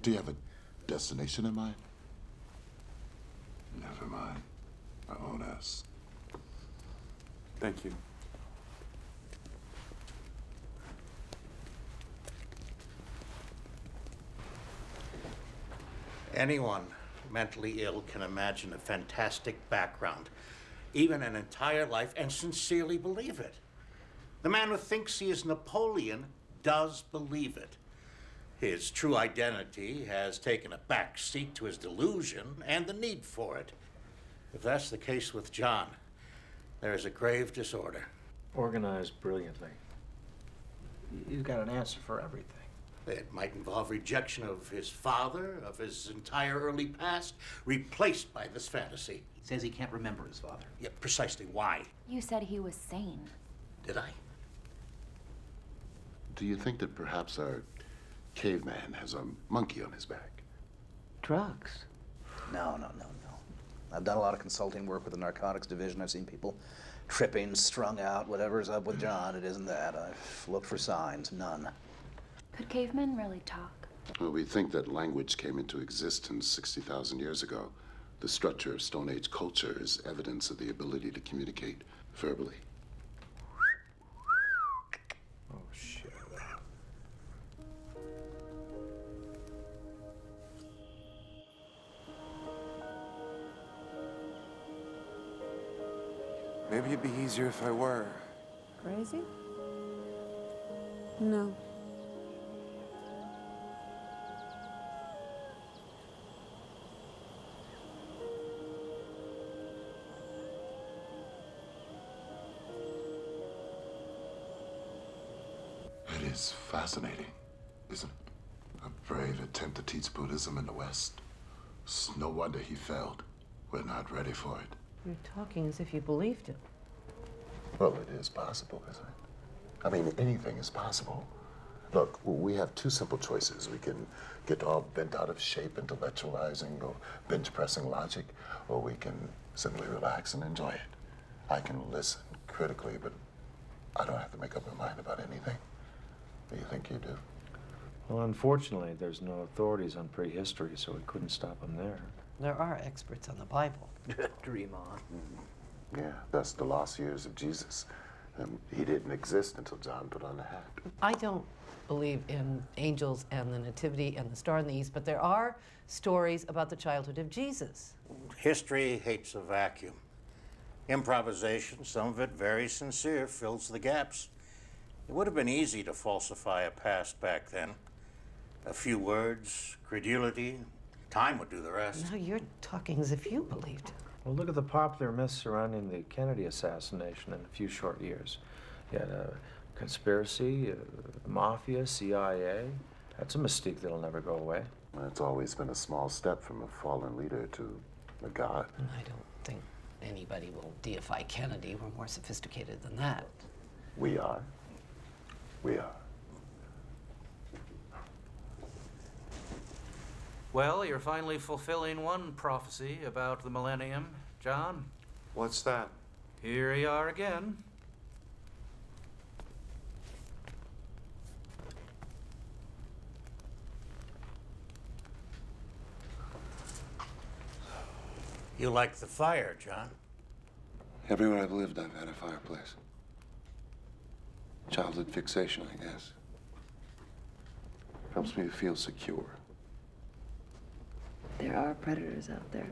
do you have a destination in mind? Never mind. I won't ask. Thank you. Anyone mentally ill can imagine a fantastic background, even an entire life, and sincerely believe it. The man who thinks he is Napoleon does believe it. His true identity has taken a back seat to his delusion and the need for it. If that's the case with John, there is a grave disorder. Organized brilliantly. You've got an answer for everything. It might involve rejection of his father, of his entire early past, replaced by this fantasy. He says he can't remember his father. Yeah, precisely why. You said he was sane. Did I? Do you think that perhaps our caveman has a monkey on his back? Drugs? No. I've done a lot of consulting work with the narcotics division. I've seen people tripping, strung out, whatever's up with John. It isn't that. I've looked for signs. None. Could cavemen really talk? Well, we think that language came into existence 60,000 years ago. The structure of Stone Age culture is evidence of the ability to communicate verbally. Oh, shit. Maybe it'd be easier if I were. Crazy? No. It is fascinating, isn't it? A brave attempt to teach Buddhism in the West. It's no wonder he failed. We're not ready for it. You're talking as if you believed it. Well, it is possible, isn't it? I mean, anything is possible. Look, we have two simple choices. We can get all bent out of shape intellectualizing or bench pressing logic, or we can simply relax and enjoy it. I can listen critically, but I don't have to make up my mind about anything. Do you think you do? Well, unfortunately, there's no authorities on prehistory, so we couldn't stop them there. There are experts on the Bible. Dream on. Yeah, that's the lost years of Jesus. He didn't exist until John put on the hat. I don't believe in angels and the nativity and the star in the east, but there are stories about the childhood of Jesus. History hates a vacuum. Improvisation, some of it very sincere, fills the gaps. It would have been easy to falsify a past back then. A few words, credulity, time would do the rest. Now you're talking as if you believed it. Well, look at the popular myths surrounding the Kennedy assassination in a few short years. You had a conspiracy, mafia, CIA. That's a mystique that'll never go away. It's always been a small step from a fallen leader to a god. I don't think anybody will deify Kennedy. We're more sophisticated than that. We are. We are. Well, you're finally fulfilling one prophecy about the millennium, John. What's that? Here you are again. You like the fire, John? Everywhere I've lived, I've had a fireplace. Childhood fixation, I guess. Helps me to feel secure. There are predators out there.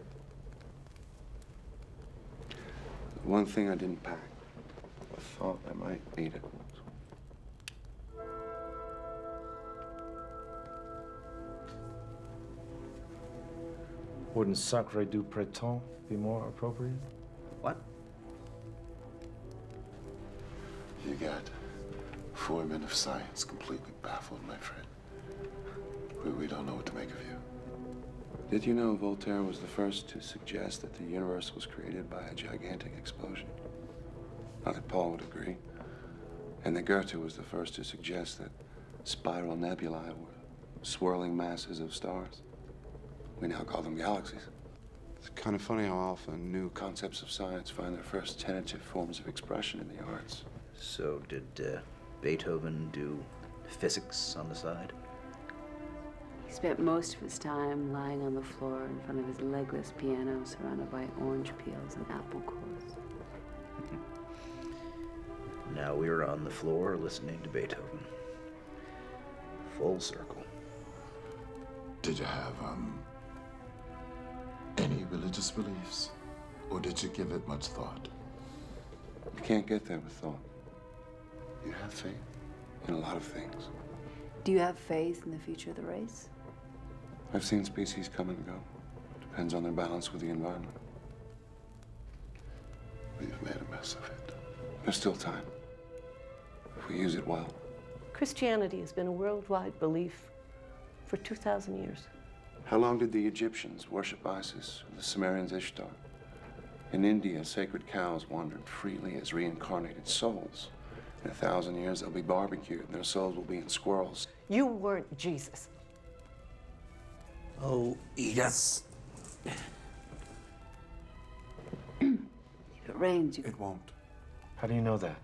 One thing I didn't pack. I thought I might need it. Wouldn't Sacre du Printemps be more appropriate? What? You got 4 men of science completely baffled, my friend. We don't know what to make of you. Did you know Voltaire was the first to suggest that the universe was created by a gigantic explosion? Not that Paul would agree. And that Goethe was the first to suggest that spiral nebulae were swirling masses of stars. We now call them galaxies. It's kind of funny how often new concepts of science find their first tentative forms of expression in the arts. So did Beethoven do physics on the side? He spent most of his time lying on the floor in front of his legless piano surrounded by orange peels and apple cores. Now we're on the floor listening to Beethoven. Full circle. Did you have, any religious beliefs? Or did you give it much thought? You can't get there with thought. You have faith? In a lot of things. Do you have faith in the future of the race? I've seen species come and go. Depends on their balance with the environment. We've made a mess of it. There's still time. If we use it well. Christianity has been a worldwide belief for 2,000 years. How long did the Egyptians worship Isis or the Sumerians Ishtar? In India, sacred cows wandered freely as reincarnated souls. In 1,000 years, they'll be barbecued and their souls will be in squirrels. You weren't Jesus. Oh, Edith. If it rains, you... It won't. How do you know that?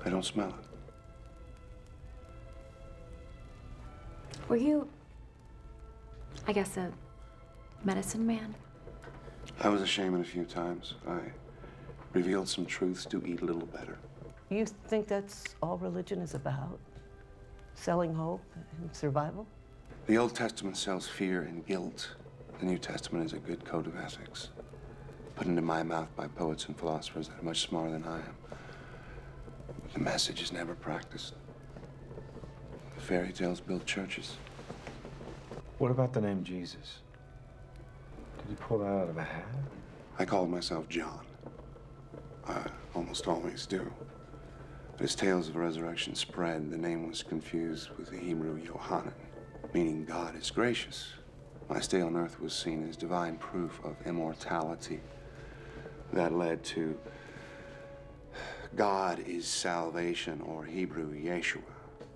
I don't smell it. Were you, I guess, a medicine man? I was a shaman a few times. I revealed some truths to eat a little better. You think that's all religion is about? Selling hope and survival? The Old Testament sells fear and guilt. The New Testament is a good code of ethics, put into my mouth by poets and philosophers that are much smarter than I am. The message is never practiced. The fairy tales build churches. What about the name Jesus? Did you pull that out of a hat? I called myself John. I almost always do. But as tales of resurrection spread, the name was confused with the Hebrew Yohanan, meaning God is gracious. My stay on earth was seen as divine proof of immortality. That led to God is salvation, or Hebrew Yeshua,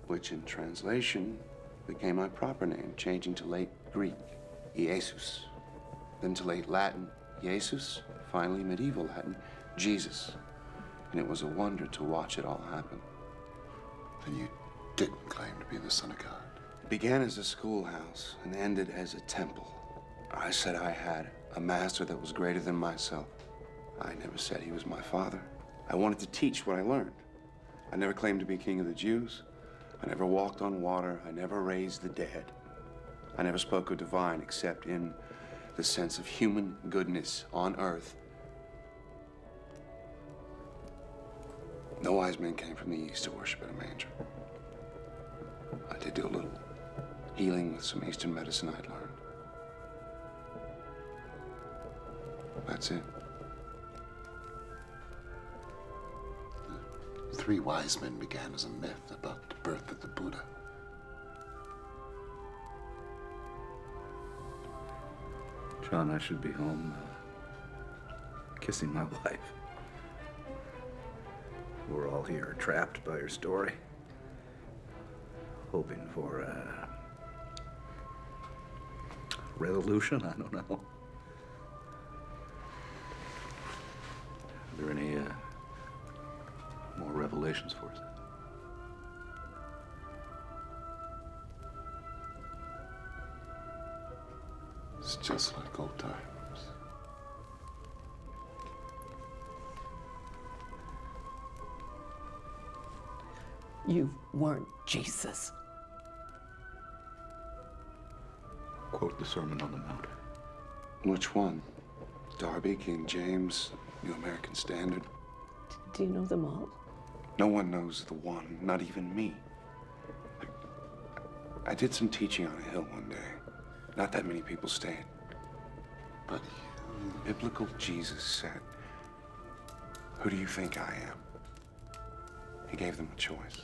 which in translation became my proper name, changing to late Greek, Jesus, then to late Latin, Jesus, finally medieval Latin, Jesus. And it was a wonder to watch it all happen. Then you didn't claim to be the Son of God. It began as a schoolhouse and ended as a temple. I said I had a master that was greater than myself. I never said he was my father. I wanted to teach what I learned. I never claimed to be king of the Jews. I never walked on water. I never raised the dead. I never spoke of divine except in the sense of human goodness on earth. No wise men came from the east to worship at a manger. I did do a little healing with some Eastern medicine I'd learned. That's it. The 3 wise men began as a myth about the birth of the Buddha. John, I should be home kissing my wife. We're all here trapped by your story, hoping for a resolution. I don't know. Are there any more revelations for us? It's just like old times. You weren't Jesus. Quote the Sermon on the Mount. Which one? Darby, King James, New American Standard? Do you know them all? No one knows the one, not even me. I did some teaching on a hill one day. Not that many people stayed. But biblical Jesus said, "Who do you think I am?" He gave them a choice.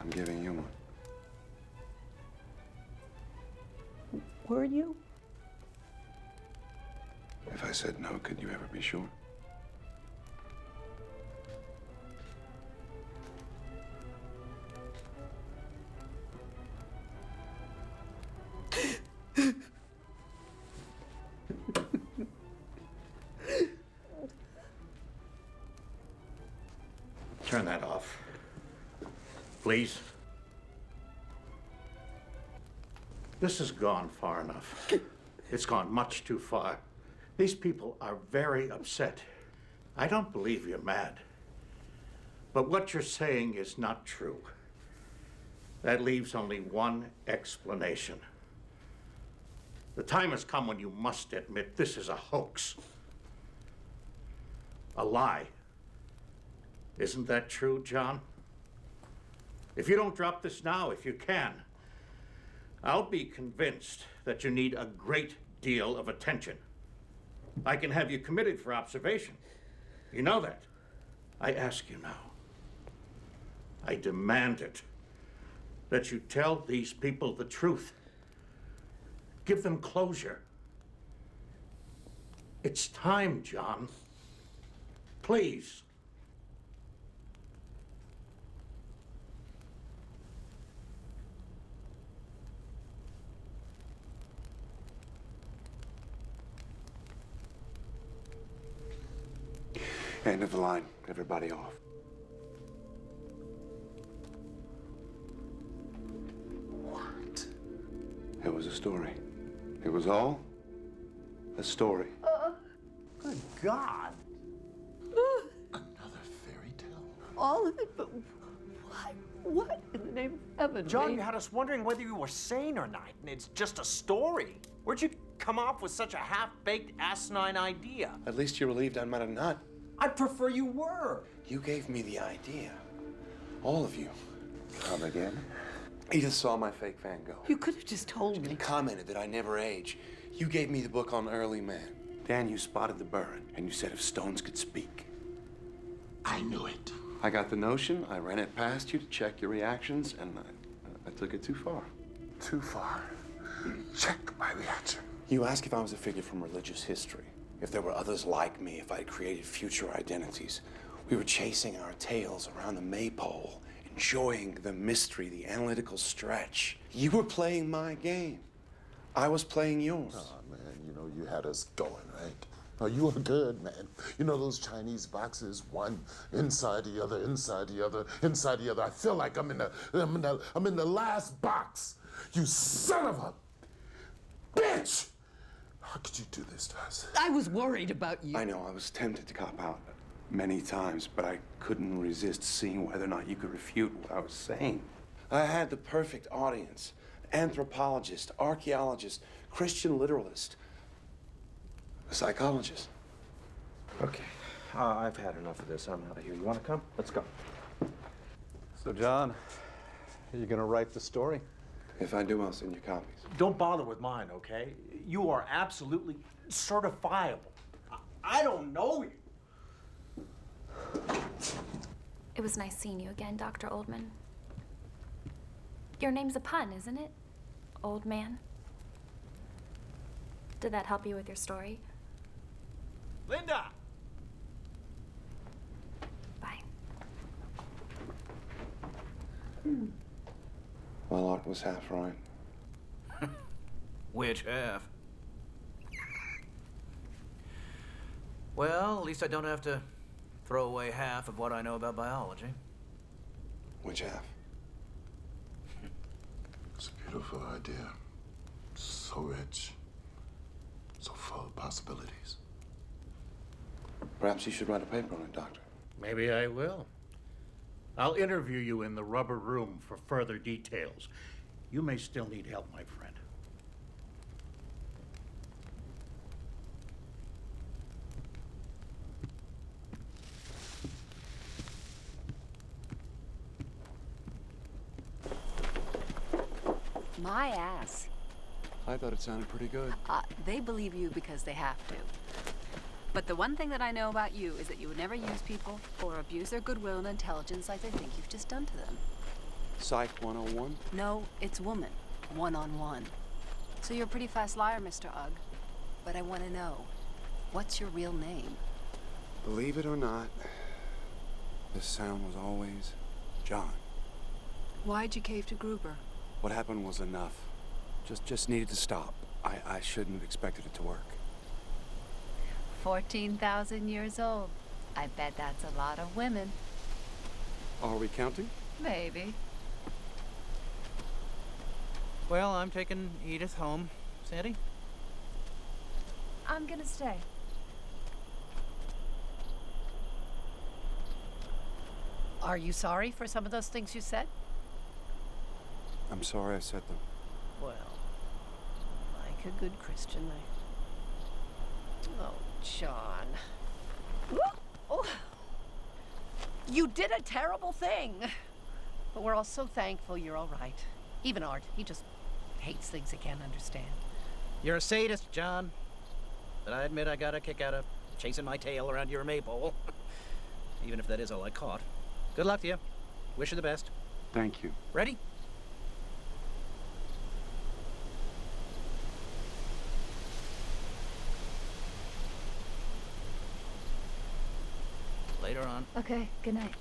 I'm giving you one. Were you? If I said no, could you ever be sure? Turn that off. Please. This has gone far enough. It's gone much too far. These people are very upset. I don't believe you're mad. But what you're saying is not true. That leaves only one explanation. The time has come when you must admit this is a hoax. A lie. Isn't that true, John? If you don't drop this now, if you can, I'll be convinced that you need a great deal of attention. I can have you committed for observation. You know that. I ask you now. I demand it. That you tell these people the truth. Give them closure. It's time, John. Please. End of the line. Everybody off. What? It was a story. It was all a story. Good God. Another fairy tale? All of it, but what in the name of heaven? John, made- you had us wondering whether you were sane or not, and it's just a story. Where'd you come up with such a half-baked, asinine idea? At least you're relieved I'm not a nut. I'd prefer you were. You gave me the idea. All of you. Come again? Edith saw my fake Van Gogh. You could have just told me. And commented that I never age. You gave me the book on early man. Dan, you spotted the burn, and you said if stones could speak. I knew it. I got the notion, I ran it past you to check your reactions, and I took it too far. Too far. Check my reaction. You asked if I was a figure from religious history, if there were others like me, if I'd created future identities. We were chasing our tails around the maypole, enjoying the mystery, the analytical stretch. You were playing my game. I was playing yours. Oh, man, you know, you had us going, right? Oh, you were good, man. You know those Chinese boxes, one inside the other, inside the other, inside the other. I feel like I'm in the last box. You son of a bitch! How could you do this to us? I was worried about you. I know, I was tempted to cop out many times, but I couldn't resist seeing whether or not you could refute what I was saying. I had the perfect audience. Anthropologist, archaeologist, Christian literalist, a psychologist. Okay, I've had enough of this. I'm out of here. You want to come? Let's go. So, John, are you going to write the story? If I do, I'll send you copies. Don't bother with mine, okay? You are absolutely certifiable. I don't know you. It was nice seeing you again, Dr. Oldman. Your name's a pun, isn't it? Old man. Did that help you with your story? Linda! Well, Art was half right. Which half? Well, at least I don't have to throw away half of what I know about biology. Which half? It's a beautiful idea. So rich. So full of possibilities. Perhaps you should write a paper on it, Doctor. Maybe I will. I'll interview you in the rubber room for further details. You may still need help, my friend. My ass. I thought it sounded pretty good. They believe you because they have to. But the one thing that I know about you is that you would never use people or abuse their goodwill and intelligence like they think you've just done to them. Psych 101? No, it's woman. One-on-one. So you're a pretty fast liar, Mr. Ugg. But I want to know, what's your real name? Believe it or not, this sound was always John. Why'd you cave to Gruber? What happened was enough. Just needed to stop. I shouldn't have expected it to work. 14,000 years old. I bet that's a lot of women. Are we counting? Maybe. Well, I'm taking Edith home. Sandy? I'm gonna stay. Are you sorry for some of those things you said? I'm sorry I said them. Well, like a good Christian, Oh, John. Oh. You did a terrible thing. But we're all so thankful you're all right. Even Art, he just hates things he can't understand. You're a sadist, John. But I admit I got a kick out of chasing my tail around your maypole. Even if that is all I caught. Good luck to you. Wish you the best. Thank you. Ready? Later on. Okay, good night.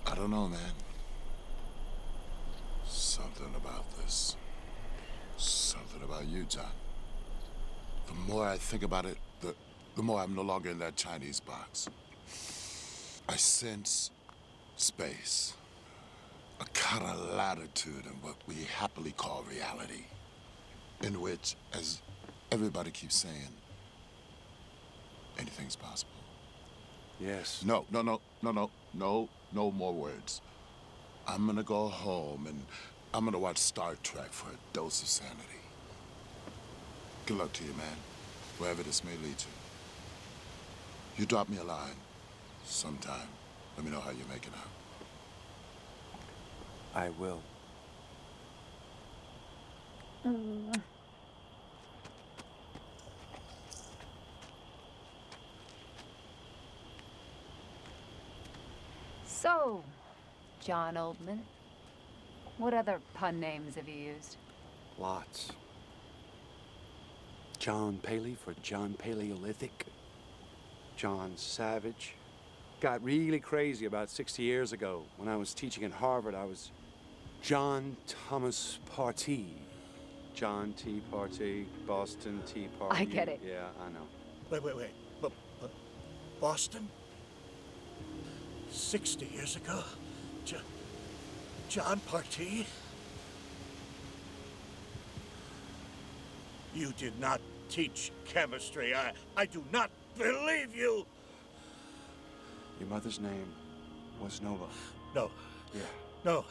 I don't know, man. Something about this. Something about you, John. The more I think about it, the more I'm no longer in that Chinese box. I sense space. A kind of latitude in what we happily call reality. In which, as everybody keeps saying, anything's possible. Yes. No more words. I'm gonna go home and I'm gonna watch Star Trek for a dose of sanity. Good luck to you, man, wherever this may lead you. You drop me a line sometime. Let me know how you're making out. I will. So, John Oldman, what other pun names have you used? Lots. John Paley for John Paleolithic. John Savage. Got really crazy about 60 years ago. When I was teaching at Harvard, I was John Thomas Partee. John T. Partee, Boston Tea Party. I get it. Yeah, I know. Wait. But Boston? 60 years ago? John Partee? You did not teach chemistry. I do not believe you. Your mother's name was Nova. No. Yeah. No.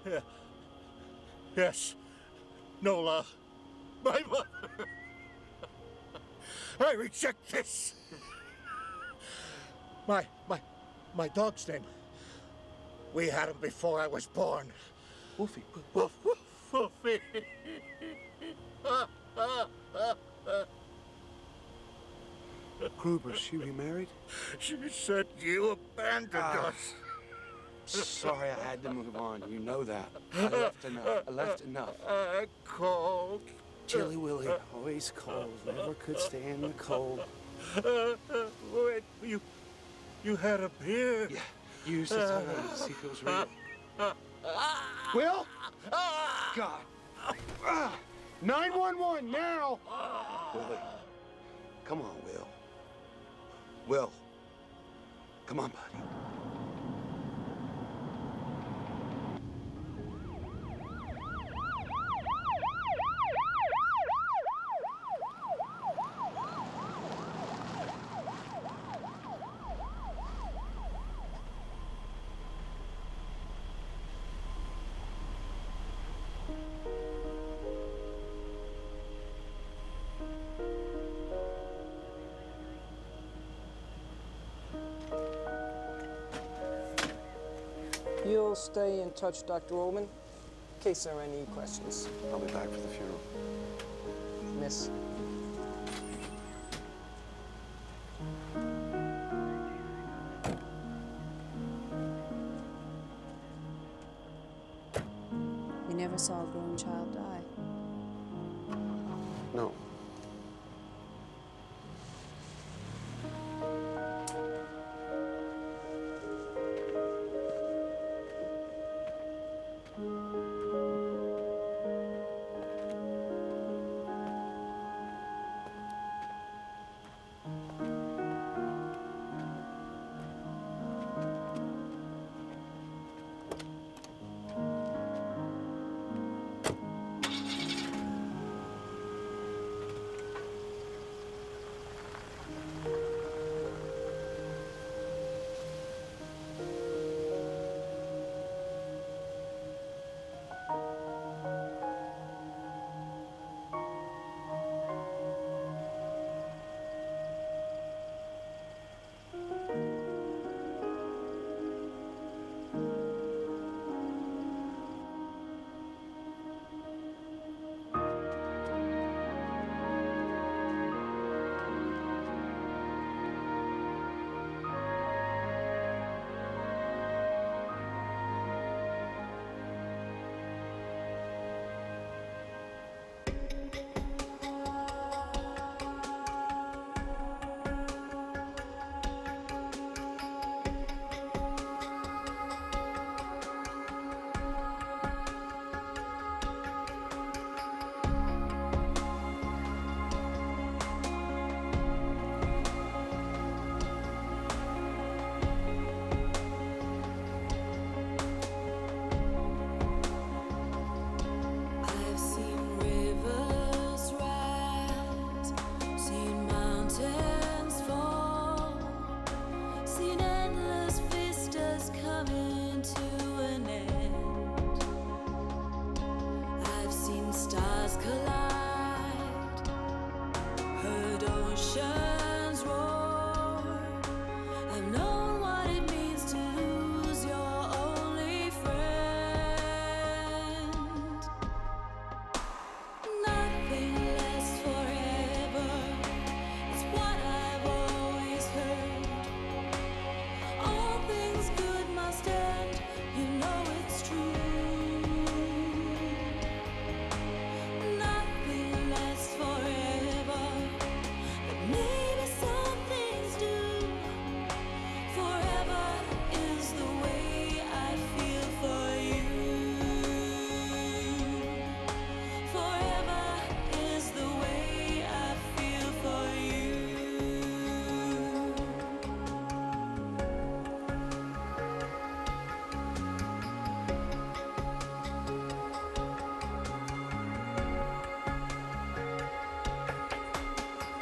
Yeah. Yes. Nola. My mother. I reject this. My dog's name. We had him before I was born. Wolfie. Wolfie. Gruber, she remarried? She said you abandoned us. Sorry, I had to move on. You know that. I left enough. Cold. Chilly Willy, always cold. Never could stand the cold. Wait, you had a beard. Yeah, you used to tell me to see if it was real. Will? God. 911 now! Willie, come on, Will. Will, come on, buddy. You'll stay in touch, Dr. Ullman, in case there are any questions. I'll be back for the funeral. Miss. We never saw a grown child die. No.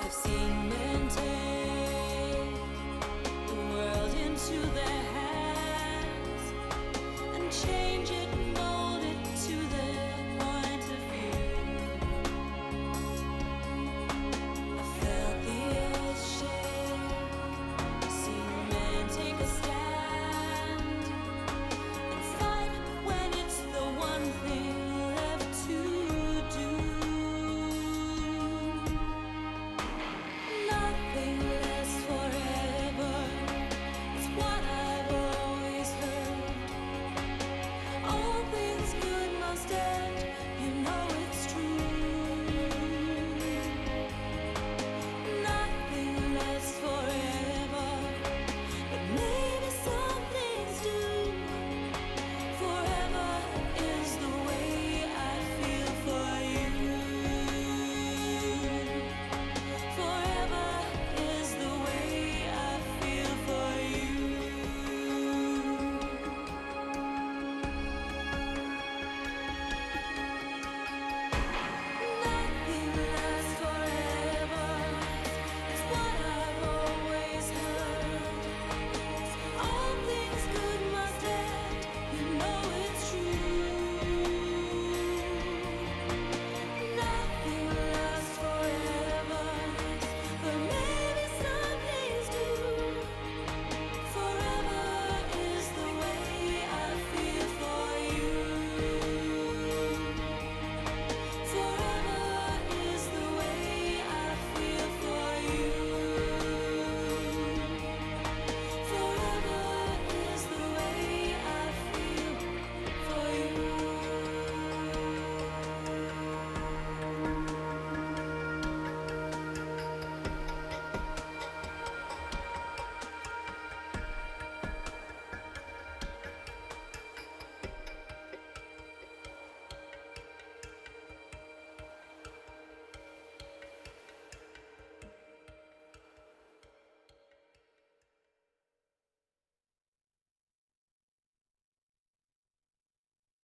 I've seen men take